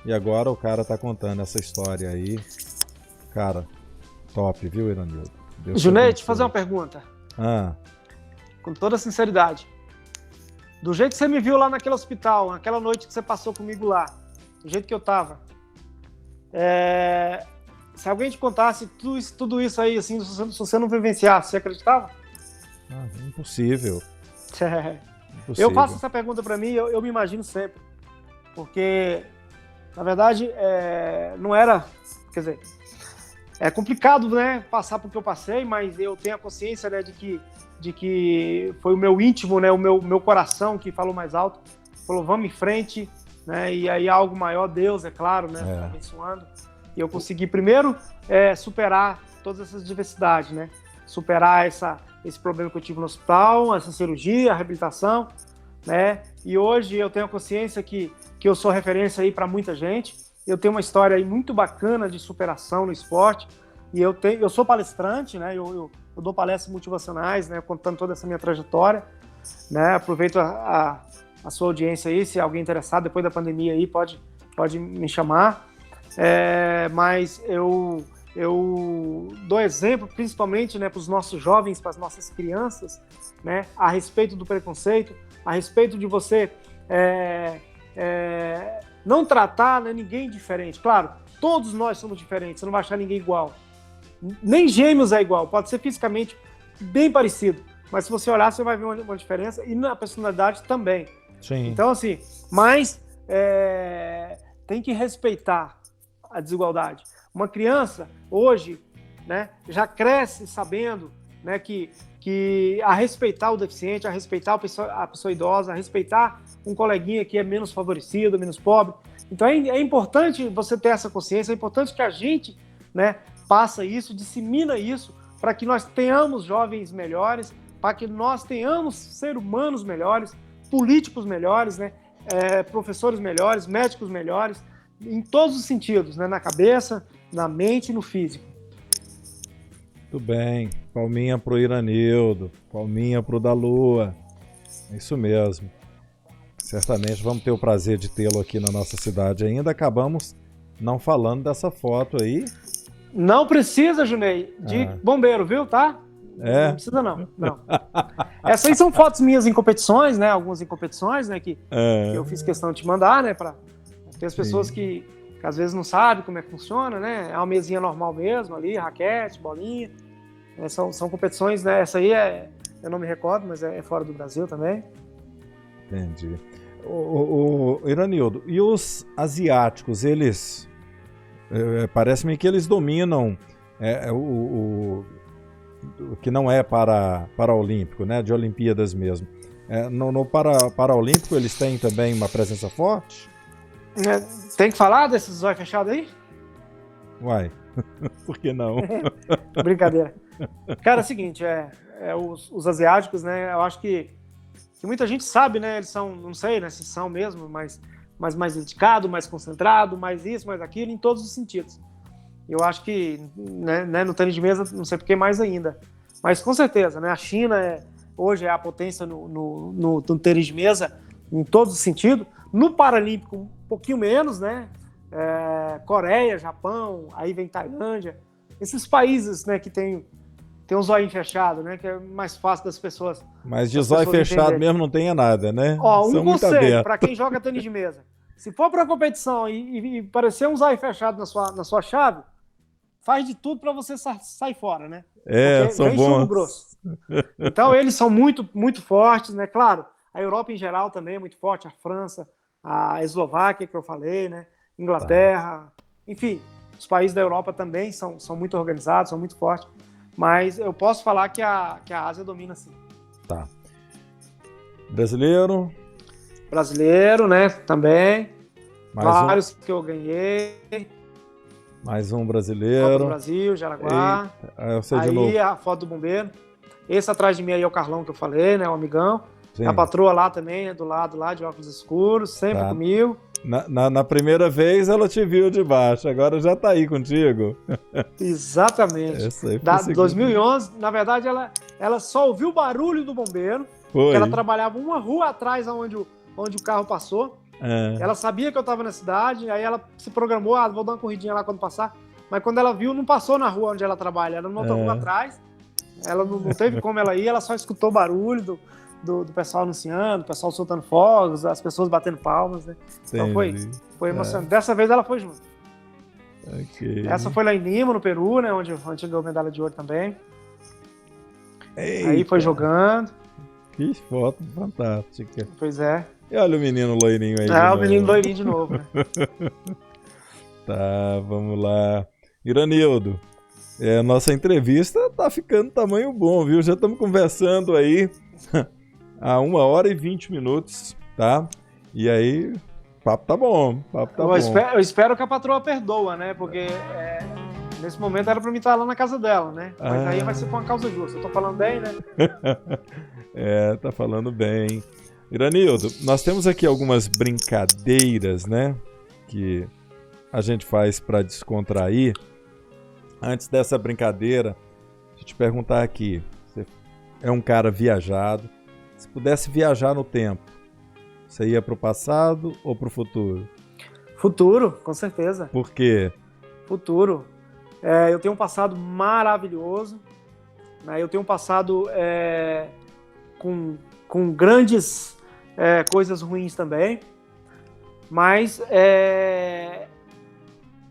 E agora o cara tá contando essa história aí. Cara, top, viu, Iranildo? Junet, te fazer uma pergunta. Ah. Com toda sinceridade. Do jeito que você me viu lá naquele hospital, naquela noite que você passou comigo lá, do jeito que eu tava. Se alguém te contasse tudo isso aí, assim, se você não vivenciasse, você acreditava? Impossível. Impossível. Eu faço essa pergunta para mim, eu me imagino sempre. Porque, na verdade, não era... Quer dizer, é complicado, né, passar por que eu passei, mas eu tenho a consciência, né, de que foi o meu íntimo, né, o meu coração que falou mais alto. Falou, vamos em frente, né, e aí algo maior, Deus, é claro, né, abençoando. E eu consegui, primeiro, superar todas essas diversidades, né, superar esse problema que eu tive no hospital, essa cirurgia, a reabilitação, né, e hoje eu tenho a consciência que eu sou referência aí para muita gente. Eu tenho uma história aí muito bacana de superação no esporte, e eu sou palestrante, né, eu dou palestras motivacionais, né, contando toda essa minha trajetória, né, aproveito a sua audiência aí, se alguém interessado, depois da pandemia aí, pode me chamar, mas eu dou exemplo, principalmente, né, para os nossos jovens, para as nossas crianças, né, a respeito do preconceito, a respeito de você não tratar, né, ninguém diferente. Claro, todos nós somos diferentes, você não vai achar ninguém igual. Nem gêmeos é igual, pode ser fisicamente bem parecido, mas se você olhar, você vai ver uma diferença, e na personalidade também. Sim. Então, assim, mas tem que respeitar a desigualdade. Uma criança, hoje, né, já cresce sabendo, né, que a respeitar o deficiente, a respeitar a pessoa idosa, a respeitar um coleguinha que é menos favorecido, menos pobre. Então é importante você ter essa consciência, é importante que a gente, né, passa isso, dissemina isso, para que nós tenhamos jovens melhores, para que nós tenhamos seres humanos melhores, políticos melhores, né, professores melhores, médicos melhores, em todos os sentidos, né, na cabeça, na mente e no físico. Tudo bem. Palminha pro Iranildo, palminha pro da Lua. É isso mesmo. Certamente vamos ter o prazer de tê-lo aqui na nossa cidade ainda. Acabamos não falando dessa foto aí. Não precisa, Junei, de bombeiro, viu, tá? Não precisa, não. Essas aí são fotos minhas em competições, né? Algumas em competições, né? Que eu fiz questão de te mandar, né? Para ter as pessoas que às vezes não sabem como é que funciona, né? É uma mesinha normal mesmo ali, raquete, bolinha. São competições, né? Essa aí eu não me recordo, mas é fora do Brasil também. Entendi. O Iranildo, e os asiáticos, eles... parece-me que eles dominam o que não é paraolímpico, né? De Olimpíadas mesmo. No paraolímpico eles têm também uma presença forte? Tem que falar desses olhos fechados aí? Uai, por que não? Brincadeira. Cara, é o seguinte, os asiáticos, né, eu acho que muita gente sabe, né, eles são, não sei, né, se são mesmo, mas mais dedicados, mais concentrados, mais isso, mais aquilo, em todos os sentidos. Eu acho que, né, no tênis de mesa, não sei por que mais ainda, mas com certeza, né, a China hoje é a potência no tênis de mesa em todos os sentidos. No Paralímpico, um pouquinho menos, né? Coreia, Japão, aí vem Tailândia. Esses países, né, que tem um zóio fechado, né? Que é mais fácil das pessoas. Mas de zóio fechado entenderem. Mesmo não tenha nada, né? Ó, um conselho para quem joga tênis de mesa. Se for para competição e parecer um zóio fechado na sua chave, faz de tudo para você sair fora, né? Porque são bons. Grosso. Então eles são muito, muito fortes, né? Claro, a Europa em geral também é muito forte, a França, a Eslováquia, que eu falei, né? Inglaterra, enfim, os países da Europa também são muito organizados, são muito fortes, mas eu posso falar que a Ásia domina sim. Tá. Brasileiro, né, também. Vários que eu ganhei. Mais um brasileiro. Copa do Brasil, Jaraguá. Aí a foto do bombeiro. Esse atrás de mim aí é o Carlão que eu falei, né, o amigão. Sim. A patroa lá também, do lado lá, de óculos escuros, sempre comigo. Na primeira vez ela te viu de baixo, agora já tá aí contigo. Exatamente. Da 2011, na verdade, ela só ouviu o barulho do bombeiro, porque ela trabalhava uma rua atrás onde o carro passou. Ela sabia que eu estava na cidade, aí ela se programou, vou dar uma corridinha lá quando passar. Mas quando ela viu, não passou na rua onde ela trabalha, ela não outra rua atrás. Ela não teve como ela ir, ela só escutou o barulho do pessoal anunciando, o pessoal soltando fogos, as pessoas batendo palmas, né? Então foi emocionante. Dessa vez ela foi junto. Okay. Essa foi lá em Lima, no Peru, né? Onde ganhou medalha de ouro também. Eita. Aí foi jogando. Que foto fantástica. Pois é. E olha o menino loirinho aí. O menino loirinho de novo, né? Tá, vamos lá. Iranildo, nossa entrevista tá ficando tamanho bom, viu? Já estamos conversando aí há 1h20, tá? E aí, o papo tá bom, Eu espero que a patroa perdoa, né? Porque nesse momento era pra mim estar lá na casa dela, né? Mas aí vai ser por uma causa justa. Eu tô falando bem, né? Tá falando bem. Iranildo, nós temos aqui algumas brincadeiras, né? Que a gente faz para descontrair. Antes dessa brincadeira, deixa eu te perguntar aqui. Você é um cara viajado. Se pudesse viajar no tempo, você ia para o passado ou para o futuro? Futuro, com certeza. Por quê? Futuro. Eu tenho um passado maravilhoso. Né? Eu tenho um passado com grandes coisas ruins também. Mas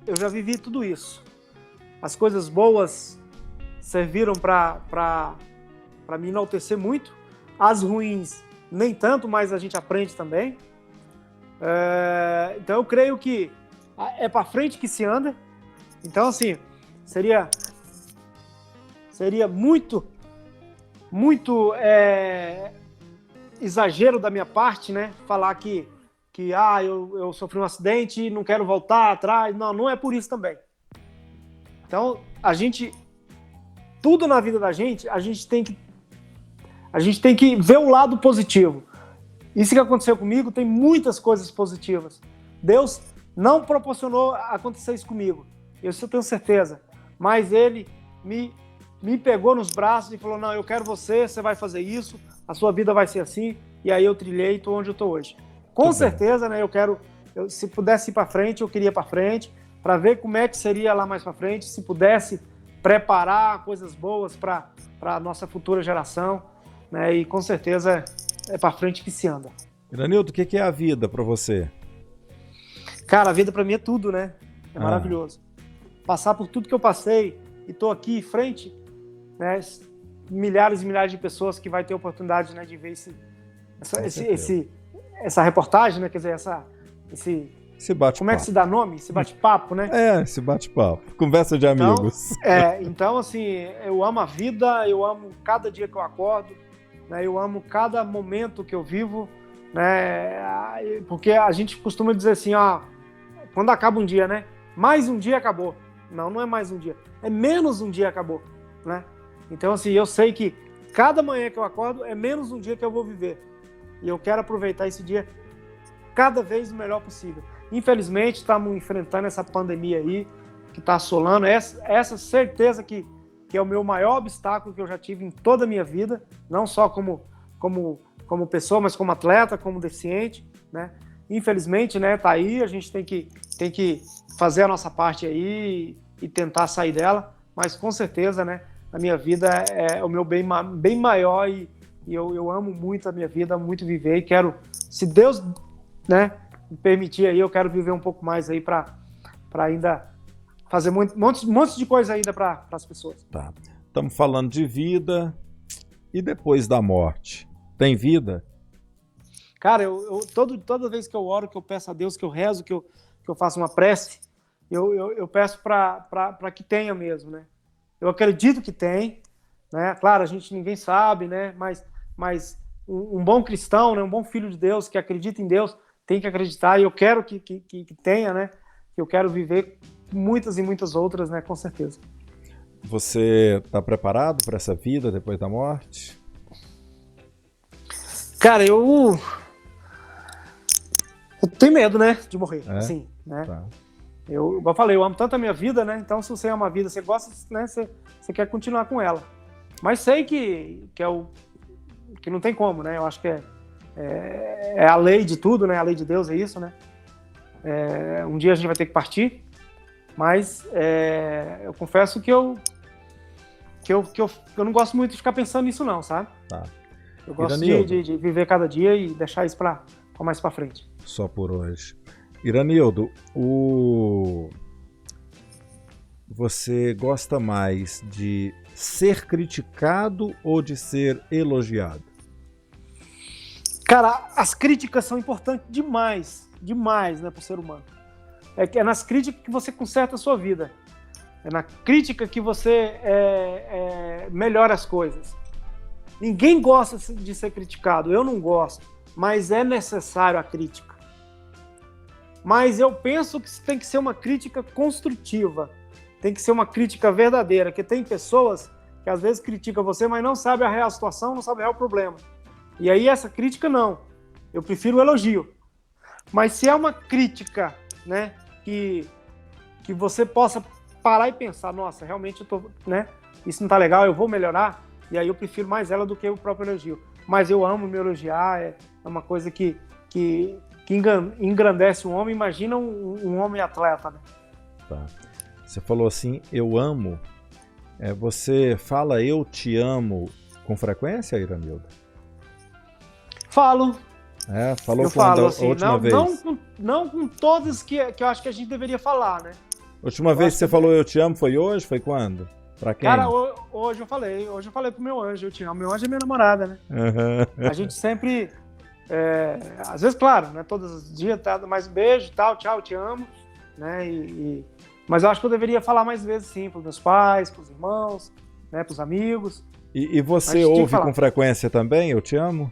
eu já vivi tudo isso. As coisas boas serviram para me enaltecer muito. As ruins, nem tanto, mas a gente aprende também. Então eu creio que é para frente que se anda. Então, assim, seria muito exagero da minha parte, né? Falar que eu sofri um acidente e não quero voltar atrás. Não é por isso também. Então, tudo na vida da gente, a gente tem que ver o lado positivo. Isso que aconteceu comigo, tem muitas coisas positivas. Deus não proporcionou acontecer isso comigo. Isso eu tenho certeza. Mas Ele me pegou nos braços e falou, não, eu quero você vai fazer isso, a sua vida vai ser assim. E aí eu trilhei e estou onde eu estou hoje. Com certeza, né, se pudesse ir para frente, eu queria ir para frente, para ver como é que seria lá mais para frente, se pudesse preparar coisas boas para a nossa futura geração, né, e com certeza é para frente que se anda. Iranildo, o que é a vida para você? Cara, a vida para mim é tudo, né? É maravilhoso. Passar por tudo que eu passei e tô aqui em frente, né? Milhares e milhares de pessoas que vai ter oportunidade, né, de ver essa reportagem, né? Quer dizer, esse bate-papo. Como é que se dá nome? Esse bate-papo, né? Esse bate-papo. Conversa de amigos. Então, assim, eu amo a vida, eu amo cada dia que eu acordo, né? Eu amo cada momento que eu vivo, né? Porque a gente costuma dizer assim, quando acaba um dia, né? Mais um dia acabou. Não é mais um dia. É menos um dia acabou, né? Então, assim, eu sei que cada manhã que eu acordo é menos um dia que eu vou viver. E eu quero aproveitar esse dia cada vez o melhor possível. Infelizmente, estamos enfrentando essa pandemia aí, que está assolando. Essa certeza que é o meu maior obstáculo que eu já tive em toda a minha vida, não só como pessoa, mas como atleta, como deficiente, né? Infelizmente, né, tá aí, a gente tem que fazer a nossa parte aí e tentar sair dela, mas com certeza, né, a minha vida é o meu bem maior e eu amo muito a minha vida, muito viver e quero, se Deus, né, me permitir aí, eu quero viver um pouco mais aí para ainda fazer montes de coisa ainda para as pessoas. Tá. Estamos falando de vida e depois da morte. Tem vida? Cara, toda vez que eu oro, que eu peço a Deus, que eu rezo, que eu faço uma prece, eu peço para que tenha mesmo, né? Eu acredito que tem, né? Claro, ninguém sabe, né? Mas um bom cristão, né? Um bom filho de Deus que acredita em Deus tem que acreditar e eu quero que tenha, né? Eu quero viver muitas e muitas outras, né? Com certeza. Você está preparado para essa vida depois da morte? Cara, eu tenho medo, né, de morrer, assim, né? Tá. Igual eu falei, eu amo tanto a minha vida, né? Então, se você ama a vida, você gosta, né? Você quer continuar com ela. Mas sei que não tem como, né? Eu acho que é a lei de tudo, né? A lei de Deus é isso, né? Um dia a gente vai ter que partir, mas eu confesso que eu não gosto muito de ficar pensando nisso não, sabe? Tá. Eu gosto Iranildo, de viver cada dia e deixar isso para mais para frente. só por hoje. Iranildo, você gosta mais de ser criticado ou de ser elogiado? Cara, as críticas são importantes demais, né, para o ser humano. É nas críticas que você conserta a sua vida. É na crítica que você melhora as coisas. Ninguém gosta de ser criticado, eu não gosto, mas é necessário a crítica. Mas eu penso que tem que ser uma crítica construtiva, tem que ser uma crítica verdadeira, que tem pessoas que às vezes criticam você, mas não sabem a real situação, não sabem o real problema. E aí essa crítica não, eu prefiro o elogio. Mas se é uma crítica, né, que você possa parar e pensar, nossa, realmente isso não tá legal, eu vou melhorar, e aí eu prefiro mais ela do que o próprio elogio. Mas eu amo me elogiar, é uma coisa que engrandece um homem. Imagina um homem atleta, né? Tá. Você falou assim, eu amo. Você fala eu te amo com frequência, Iranildo? Falo. Falou Eu quando falo a assim, última vez? não com todas que eu acho que a gente deveria falar, né? A última vez que você falou eu te amo foi hoje? Foi quando? Pra quem? Cara, hoje eu falei pro meu anjo, eu te amo. Meu anjo é minha namorada, né? Uhum. A gente sempre, às vezes, claro, né? Todos os dias, tá, mais um beijo, tal, tchau, te amo, né? Mas eu acho que eu deveria falar mais vezes, sim, pros meus pais, pros irmãos, né? Pros amigos. E você ouve com frequência também, eu te amo?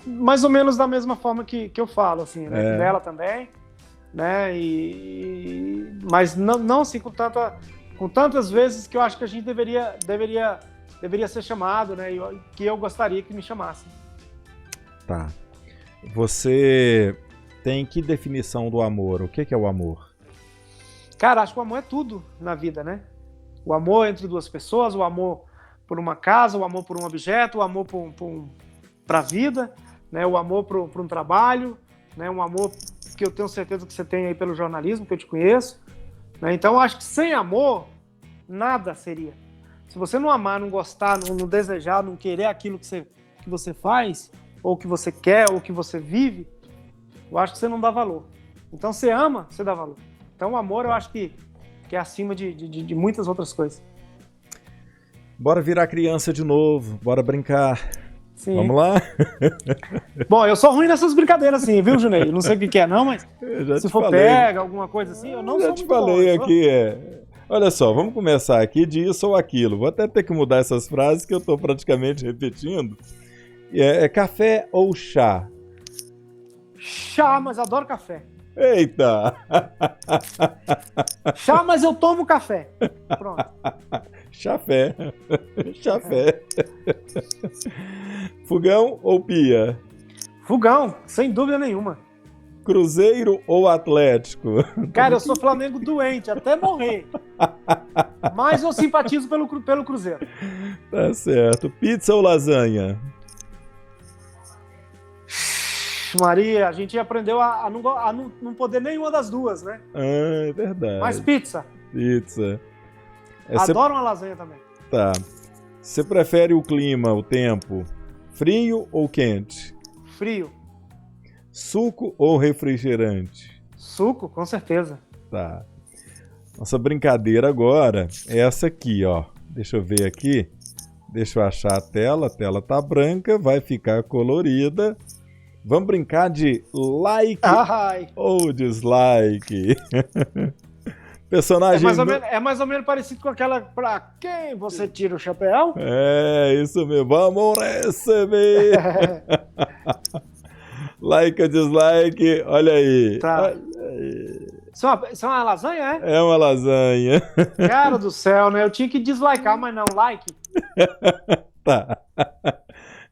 Mais ou menos da mesma forma que eu falo, assim, né? Dela também, né? Mas não assim, com tantas vezes que eu acho que a gente deveria ser chamado, né? E que eu gostaria que me chamassem. Tá. Você tem que definição do amor? O que é o amor? Cara, acho que o amor é tudo na vida, né? O amor entre duas pessoas, o amor por uma casa, o amor por um objeto, o amor para a vida, né? O amor por um trabalho, né? Um amor que eu tenho certeza que você tem aí pelo jornalismo, que eu te conheço, né? Então, eu acho que sem amor, nada seria. Se você não amar, não gostar, não desejar, não querer aquilo que você faz, ou que você quer, ou que você vive, eu acho que você não dá valor. Então, você ama, você dá valor. Então, o amor, eu acho que é acima de muitas outras coisas. Bora virar criança de novo, bora brincar. Sim. Vamos lá? Bom, eu sou ruim nessas brincadeiras assim, viu, Junei? Não sei o que é não, mas se for pega, alguma coisa assim, eu não sou muito bom. Já te falei aqui, Olha só, vamos começar aqui de isso ou aquilo. Vou até ter que mudar essas frases que eu tô praticamente repetindo. Café ou chá? Chá, mas adoro café. Eita! Chá, mas eu tomo café. Pronto. Chafé. Chafé. Fogão ou pia? Fogão, sem dúvida nenhuma. Cruzeiro ou Atlético? Cara, eu sou Flamengo doente, até morrer. Mas eu simpatizo pelo Cruzeiro. Tá certo. Pizza ou lasanha? Maria, a gente aprendeu a não poder nenhuma das duas, né? É verdade. Mas pizza. Pizza. Adoro uma lasanha também. Tá. Você prefere o clima, o tempo, frio ou quente? Frio. Suco ou refrigerante? Suco, com certeza. Tá. Nossa brincadeira agora é essa aqui, ó. Deixa eu ver aqui. Deixa eu achar a tela tá branca, vai ficar colorida. Vamos brincar de like ou dislike. Personagem... É mais ou menos parecido com aquela pra quem você tira o chapéu? Isso mesmo. Vamos receber. Like ou dislike, olha aí. Tá. Olha aí. Isso é uma lasanha, é? É uma lasanha. Cara do céu, né? Eu tinha que dislikear, mas não, like. Tá.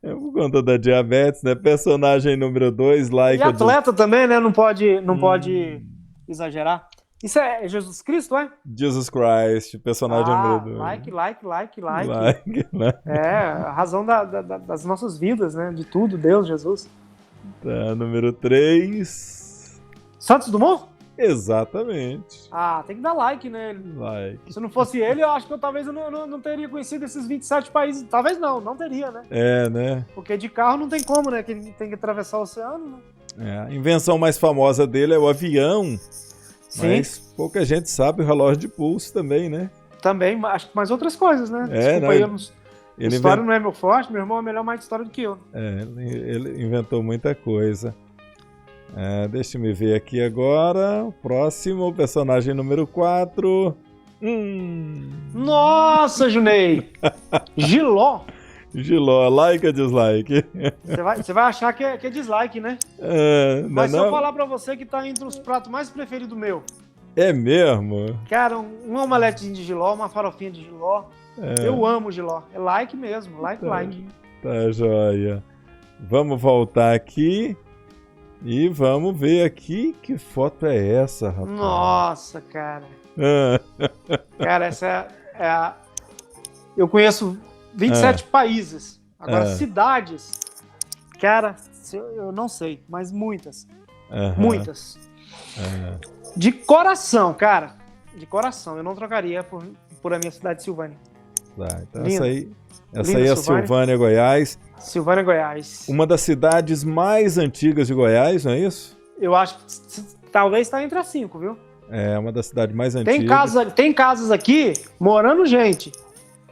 É por conta da diabetes, né? Personagem número 2, like. E atleta também, né? Não pode exagerar. Isso é Jesus Cristo, é? Jesus Christ, personagem número 2. Like. Né? A razão das nossas vidas, né? De tudo, Deus, Jesus. Tá, número 3. Santos Dumont? Exatamente. Ah, tem que dar like nele. Like. Se não fosse ele, eu acho que talvez eu não teria conhecido esses 27 países. Talvez não teria, né? É, né? Porque de carro não tem como, né? Que tem que atravessar o oceano, né? É, a invenção mais famosa dele é o avião, Sim. mas pouca gente sabe o relógio de pulso também, né? Também, acho que mais outras coisas, né? É, Desculpa não, aí, ele história não é meu forte, meu irmão é melhor mais de história do que eu. ele inventou muita coisa. Deixa eu ver aqui agora. Próximo, personagem número 4. Nossa, Junei! Giló! Giló, like ou dislike? Você vai achar que é dislike, né? Mas se eu falar pra você que tá entre os pratos mais preferidos meu. É mesmo? Cara, um omeletezinho de Giló, uma farofinha de Giló. Eu amo Giló. É like mesmo, like. Tá joia. Vamos voltar aqui. E vamos ver aqui que foto é essa, rapaz. Nossa, cara. Cara, essa é a... Eu conheço 27 países. Agora, cidades, cara, eu não sei, mas muitas. Muitas. De coração, cara. De coração. Eu não trocaria por a minha cidade de Silvânia. Tá, então Linda. essa aí é Silvânia, Goiás. Silvânia, Goiás. Uma das cidades mais antigas de Goiás, não é isso? Eu acho que talvez está entre as 5, viu? É uma das cidades mais antigas. Tem casas aqui morando gente.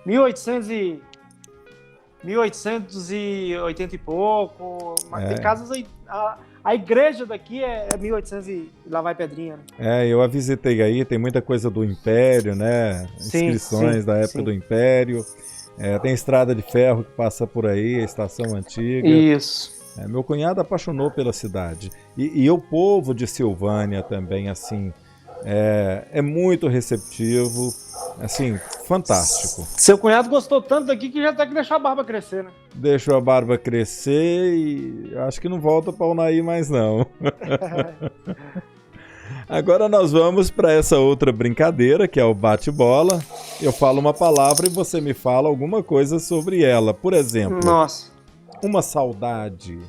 1880 e pouco. Mas tem casas aí. A igreja daqui é 1800 e lá vai pedrinha. Né? Eu a visitei aí, tem muita coisa do Império, né? Inscrições da época do Império. Tem estrada de ferro que passa por aí, a estação antiga. Isso. Meu cunhado apaixonou pela cidade. E o povo de Silvânia também, assim, é muito receptivo, assim, fantástico. Seu cunhado gostou tanto daqui que já tem que deixar a barba crescer, né? Deixou a barba crescer e acho que não volta para Unai mais não. Agora nós vamos para essa outra brincadeira, que é o bate-bola. Eu falo uma palavra e você me fala alguma coisa sobre ela. Por exemplo, uma saudade.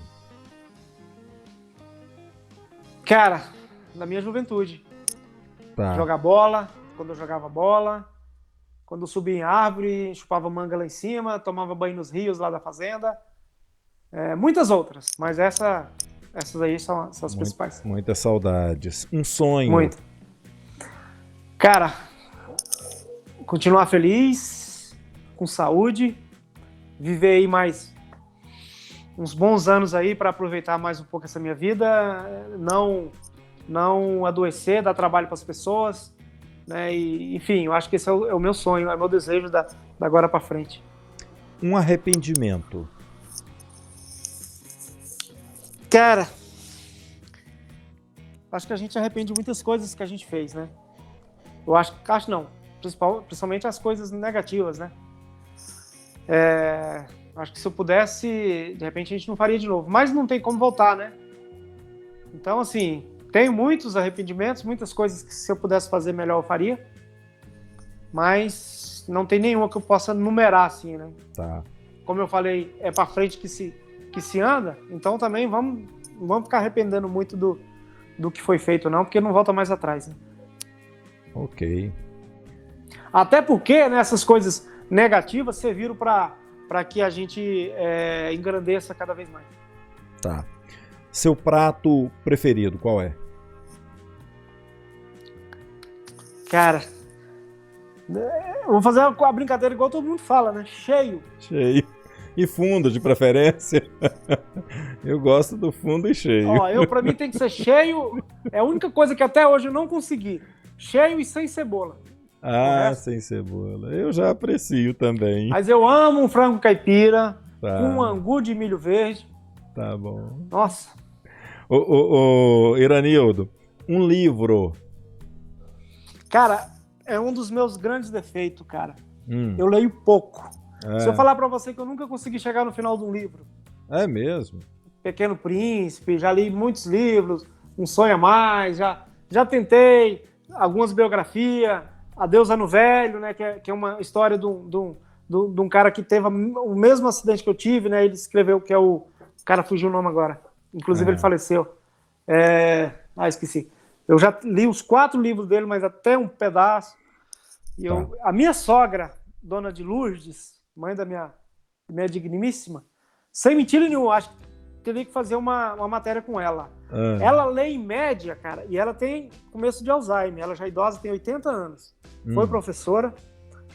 Cara, da minha juventude. Tá. Jogar bola, quando eu jogava bola, quando eu subia em árvore, chupava manga lá em cima, tomava banho nos rios lá da fazenda. Muitas outras, mas essas aí são as principais. Muitas saudades. Um sonho. Muito. Cara, continuar feliz, com saúde, viver aí mais uns bons anos aí para aproveitar mais um pouco essa minha vida, não adoecer, dar trabalho para as pessoas, né? E, enfim, eu acho que esse é o meu sonho, é o meu desejo da agora para frente. Um arrependimento. Cara, acho que a gente arrepende de muitas coisas que a gente fez, né? Eu acho não, principalmente as coisas negativas, né? Acho que se eu pudesse, de repente a gente não faria de novo, mas não tem como voltar, né? Então, assim, tenho muitos arrependimentos, muitas coisas que se eu pudesse fazer melhor eu faria, mas não tem nenhuma que eu possa numerar, assim, né? Tá. Como eu falei, é pra frente que se anda, então também vamos ficar arrependendo muito do que foi feito, não, porque não volta mais atrás, né? Ok. Até porque, né, essas coisas negativas serviram para que a gente engrandeça cada vez mais. Tá. Seu prato preferido, qual é? Cara, eu vou fazer a brincadeira igual todo mundo fala, né? Cheio. E fundo, de preferência. Eu gosto do fundo e cheio. Pra mim tem que ser cheio. É a única coisa que até hoje eu não consegui. Cheio e sem cebola. Sem cebola. Eu já aprecio também. Mas eu amo um frango caipira com um angu de milho verde. Tá bom. Nossa. Ô, Iranildo, um livro. Cara, é um dos meus grandes defeitos, cara. Eu leio pouco. Se eu falar pra você que eu nunca consegui chegar no final de um livro. É mesmo? Pequeno Príncipe, já li muitos livros, Um Sonho a Mais, já tentei algumas biografias, Adeus Ano Velho, né, que é uma história de um cara que teve o mesmo acidente que eu tive, né, ele escreveu, que é o cara fugiu o nome agora, inclusive ele faleceu. Esqueci. Eu já li os 4 livros dele, mas até um pedaço. E a minha sogra, dona de Lourdes, mãe da minha digníssima, sem mentira nenhuma, acho que teria que fazer uma matéria com ela. Ela lê em média, cara, e ela tem começo de Alzheimer. Ela já é idosa, tem 80 anos. Foi professora.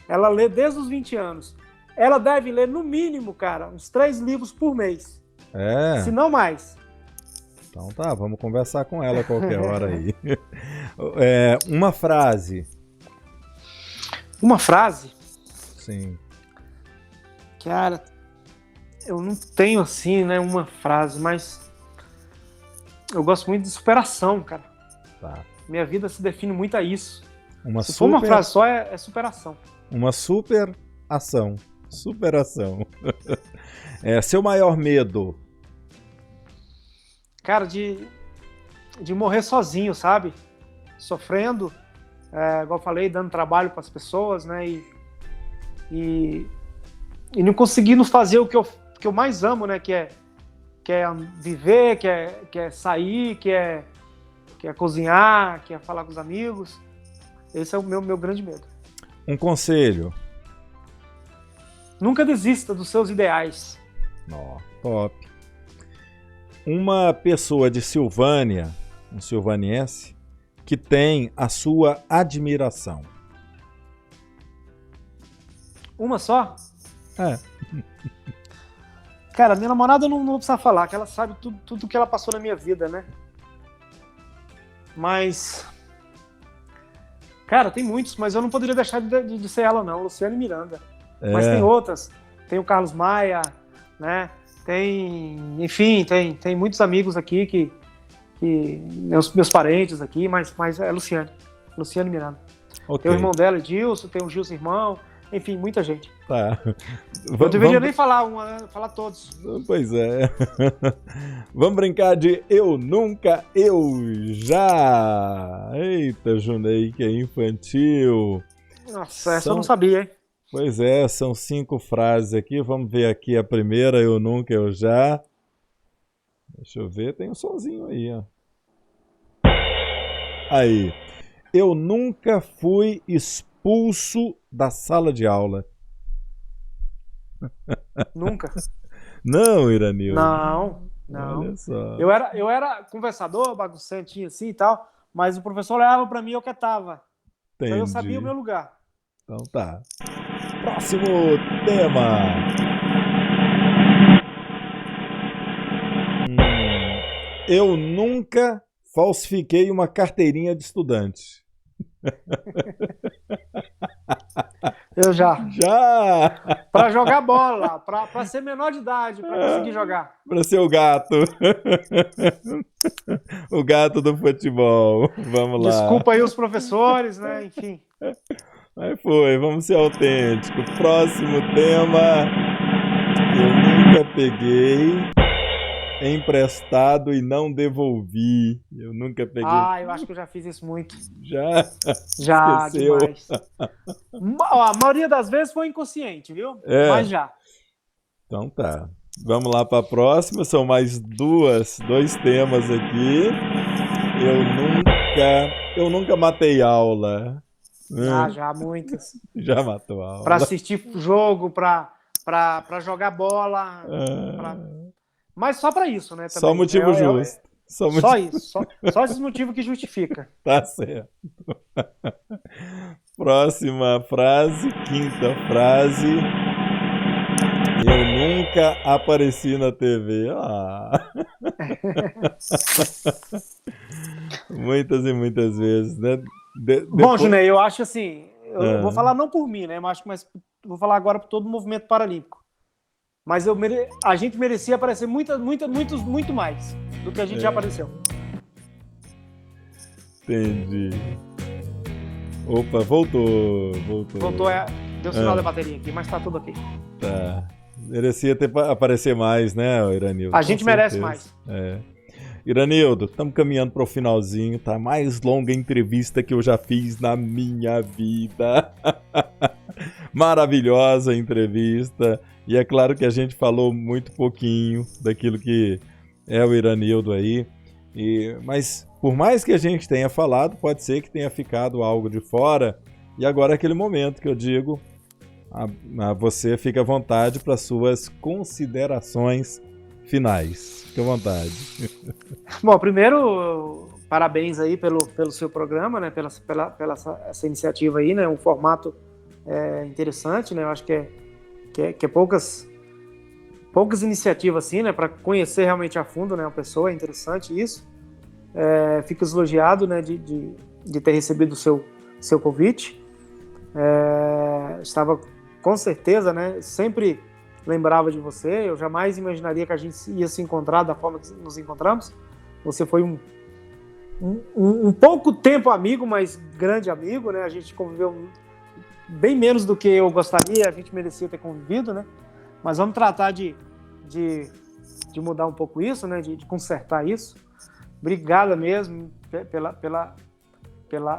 Ela lê desde os 20 anos. Ela deve ler, no mínimo, cara, uns 3 livros por mês. Se não mais. Então tá, vamos conversar com ela a qualquer hora aí. Uma frase. Uma frase? Sim. Cara, eu não tenho assim, né, uma frase, mas eu gosto muito de superação, cara. Tá. Minha vida se define muito a isso. Se for uma frase só, é superação. Uma superação. Superação. Seu maior medo? Cara, de morrer sozinho, sabe? Sofrendo, igual eu falei, dando trabalho para as pessoas, né? E não conseguindo fazer o que eu mais amo, né? Que é viver, que é sair, que é cozinhar, que é falar com os amigos. Esse é o meu grande medo. Um conselho? Nunca desista dos seus ideais. Top. Uma pessoa de Silvânia, um silvaniense, que tem a sua admiração. Uma só? Cara, minha namorada não precisa falar, que ela sabe tudo que ela passou na minha vida, né? Mas... Cara, tem muitos, mas eu não poderia deixar de ser ela, não. Luciane Miranda. Mas tem outras. Tem o Carlos Maia, né? Enfim, tem muitos amigos aqui que meus parentes aqui, mas é Luciane Miranda. Okay. Tem o irmão dela, Edilson, tem o Gilson irmão, enfim, muita gente. Tá. Eu deveria nem falar uma, né? Falar todos. Pois é. Vamos brincar de eu nunca, eu já. Eita, Junei, que é infantil. Nossa, essa eu não sabia, hein? Pois é, são 5 frases aqui. Vamos ver aqui a primeira, eu nunca, eu já. Deixa eu ver, tem um sonzinho aí, ó. Aí. Eu nunca fui expulso da sala de aula. Nunca. Não, Iranildo. Não. Olha só. Eu era conversador, bagunçantinho assim e tal, mas o professor olhava pra mim e eu quietava. Então eu sabia o meu lugar. Então tá. Próximo tema. Eu nunca falsifiquei uma carteirinha de estudante. Eu já. Já! Pra jogar bola, pra ser menor de idade, pra conseguir jogar. Pra ser o gato. O gato do futebol. Vamos lá. Desculpa aí os professores, né? Enfim. Aí foi, vamos ser autênticos. Próximo tema. Eu nunca peguei emprestado e não devolvi. Eu nunca peguei. Eu acho que eu já fiz isso muito. Já? Já, Esqueceu. demais. A maioria das vezes foi inconsciente, viu? Mas já. Então tá. Vamos lá para a próxima. São mais dois temas aqui. Eu nunca matei aula. Já muitas. Já matou aula. Para assistir jogo, para jogar bola. Mas só para isso, né? Também. Só motivo justo. Só isso. Só esses motivos que justifica. Tá certo. Próxima frase, 5ª frase. Eu nunca apareci na TV. Muitas e muitas vezes, né? Bom, Junei, eu acho assim, eu vou falar não por mim, né? Mas vou falar agora por todo o movimento paralímpico. Mas a gente merecia aparecer muito mais do que a gente já apareceu. Entendi. Opa, voltou. Deu sinal da bateria aqui, mas tá tudo ok. Tá. Merecia aparecer mais, né, Iranildo? A gente merece mais. Iranildo, estamos caminhando para o finalzinho, tá? Mais longa entrevista que eu já fiz na minha vida. Maravilhosa entrevista. E é claro que a gente falou muito pouquinho daquilo que é o Iranildo aí. Mas por mais que a gente tenha falado, pode ser que tenha ficado algo de fora. E agora é aquele momento que eu digo, você fica à vontade para suas considerações finais. Fique à vontade. Bom, primeiro, parabéns aí pelo seu programa, né? Pela essa iniciativa aí, né? Um formato interessante, né? Eu acho que é poucas iniciativas assim, né? Para conhecer realmente a fundo, né? Uma pessoa, é interessante isso. Fico elogiado, né? De ter recebido o seu convite. Estava com certeza, né? Sempre lembrava de você. Eu jamais imaginaria que a gente ia se encontrar da forma que nos encontramos. Você foi um pouco tempo amigo, mas grande amigo, né? A gente conviveu bem menos do que eu gostaria, a gente merecia ter convivido, né? Mas vamos tratar de mudar um pouco isso, né? De consertar isso. Obrigado mesmo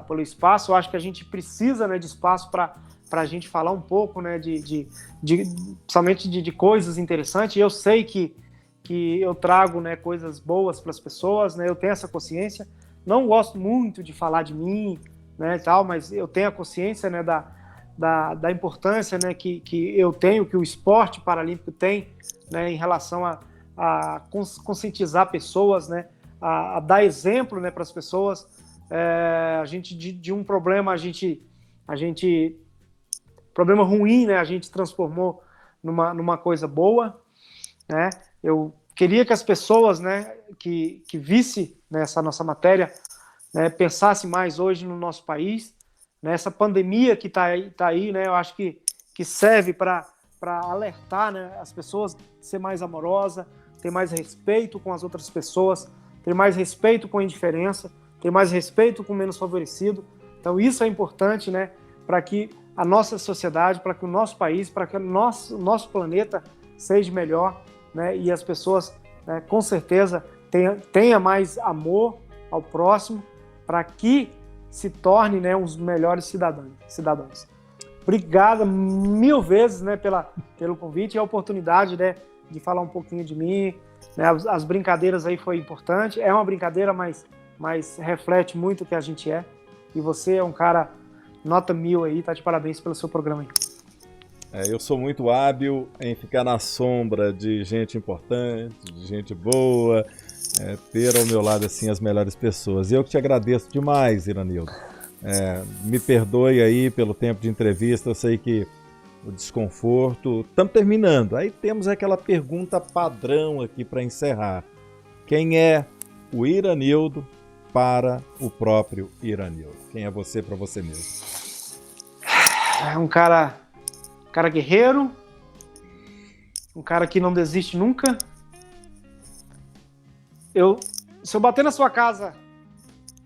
pelo espaço. Eu acho que a gente precisa, né, de espaço para a gente falar um pouco, né, somente de coisas interessantes. Eu sei que eu trago, né, coisas boas para as pessoas, né? Eu tenho essa consciência. Não gosto muito de falar de mim, né, e tal, mas eu tenho a consciência, né, da importância, né, que eu tenho, que o esporte paralímpico tem, né, em relação a conscientizar pessoas, né, a dar exemplo, né, para as pessoas. A gente de um problema problema ruim, né, a gente transformou numa coisa boa, né? Eu queria que as pessoas, né, que vissem nessa nossa matéria, né, pensassem mais hoje no nosso país, né? Essa pandemia que tá aí, né, eu acho que serve para alertar, né, as pessoas, ser mais amorosa, ter mais respeito com as outras pessoas, ter mais respeito com a indiferença, ter mais respeito com o menos favorecido. Então isso é importante, né, para que a nossa sociedade, para que o nosso país, para que o nosso planeta seja melhor, né, e as pessoas, né, com certeza tenha mais amor ao próximo, para que se torne, né, uns melhores cidadãos. Obrigado 1000 vezes, né, pelo convite e a oportunidade, né, de falar um pouquinho de mim, né? As brincadeiras aí foi importante. É uma brincadeira, mas reflete muito o que a gente é. E você é um cara nota 1000 aí, tá de parabéns pelo seu programa aí. Eu sou muito hábil em ficar na sombra de gente importante, de gente boa, ter ao meu lado assim as melhores pessoas. E eu que te agradeço demais, Iranildo. Me perdoe aí pelo tempo de entrevista, eu sei que o desconforto. Estamos terminando. Aí temos aquela pergunta padrão aqui para encerrar. Quem é o Iranildo para o próprio Iranildo? Quem é você para você mesmo? É um cara guerreiro, um cara que não desiste nunca. Se eu bater na sua casa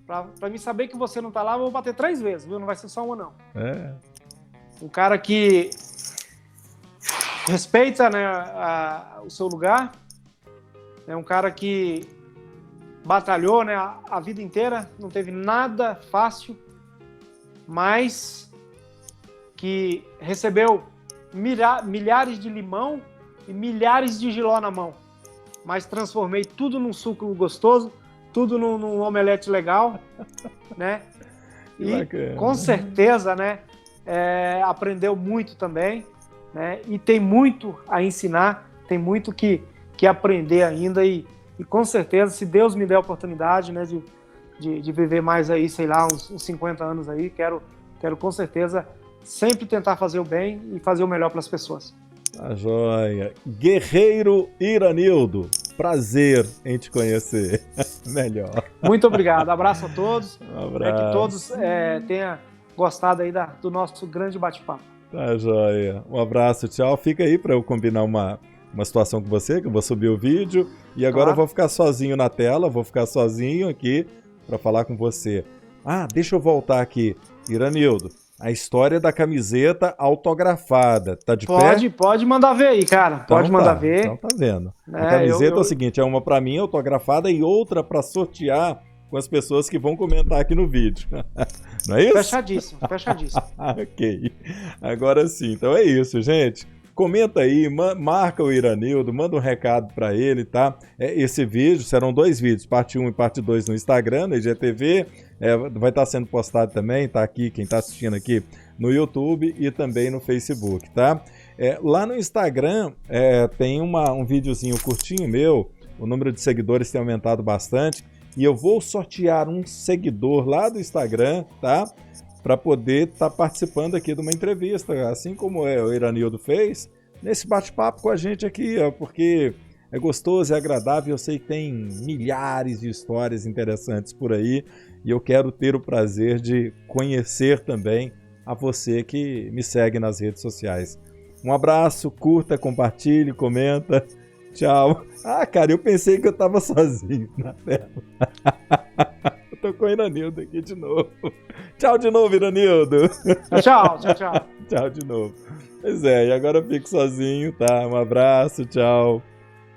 pra mim saber que você não tá lá, eu vou bater 3 vezes, viu? Não vai ser só uma, não. Um cara que respeita, né, o seu lugar. É um cara que batalhou, né, a vida inteira, não teve nada fácil, mas que recebeu milhares de limão e milhares de jiló na mão. Mas transformei tudo num suco gostoso, tudo num omelete legal, né? E bacana. Com certeza, né, aprendeu muito também, né? E tem muito a ensinar, tem muito que aprender ainda e com certeza, se Deus me der a oportunidade, né, de viver mais aí, sei lá, uns 50 anos aí, quero com certeza sempre tentar fazer o bem e fazer o melhor para as pessoas. Tá joia. Guerreiro Iranildo, prazer em te conhecer melhor. Muito obrigado, abraço a todos. Um abraço. Que todos tenham gostado aí do nosso grande bate-papo. Tá joia. Um abraço, tchau. Fica aí para eu combinar uma situação com você, que eu vou subir o vídeo. E agora eu vou ficar sozinho na tela, vou ficar sozinho aqui para falar com você. Deixa eu voltar aqui. Iranildo, a história da camiseta autografada. Tá de pé? Pode mandar ver aí, cara. Então pode mandar ver. Então tá vendo. A camiseta é o seguinte, é uma para mim autografada e outra para sortear com as pessoas que vão comentar aqui no vídeo. Não é isso? Fechadíssimo. Ok. Agora sim. Então é isso, gente. comenta aí, marca o Iranildo, manda um recado para ele, tá? Esse vídeo, serão 2 vídeos, parte 1 e parte 2 no Instagram, no IGTV, vai estar sendo postado também, tá aqui, quem está assistindo aqui no YouTube e também no Facebook, tá? Lá no Instagram tem um videozinho curtinho meu, o número de seguidores tem aumentado bastante, e eu vou sortear um seguidor lá do Instagram, tá? Para poder estar participando aqui de uma entrevista, assim como o Iranildo fez, nesse bate-papo com a gente aqui, ó, porque é gostoso, é agradável, eu sei que tem milhares de histórias interessantes por aí, e eu quero ter o prazer de conhecer também a você que me segue nas redes sociais. Um abraço, curta, compartilhe, comenta. Tchau. Ah, cara, eu pensei que eu tava sozinho na tela. Eu tô com o Iranildo aqui de novo. Tchau de novo, Iranildo. Tchau. Tchau de novo. Pois e agora eu fico sozinho, tá? Um abraço, tchau.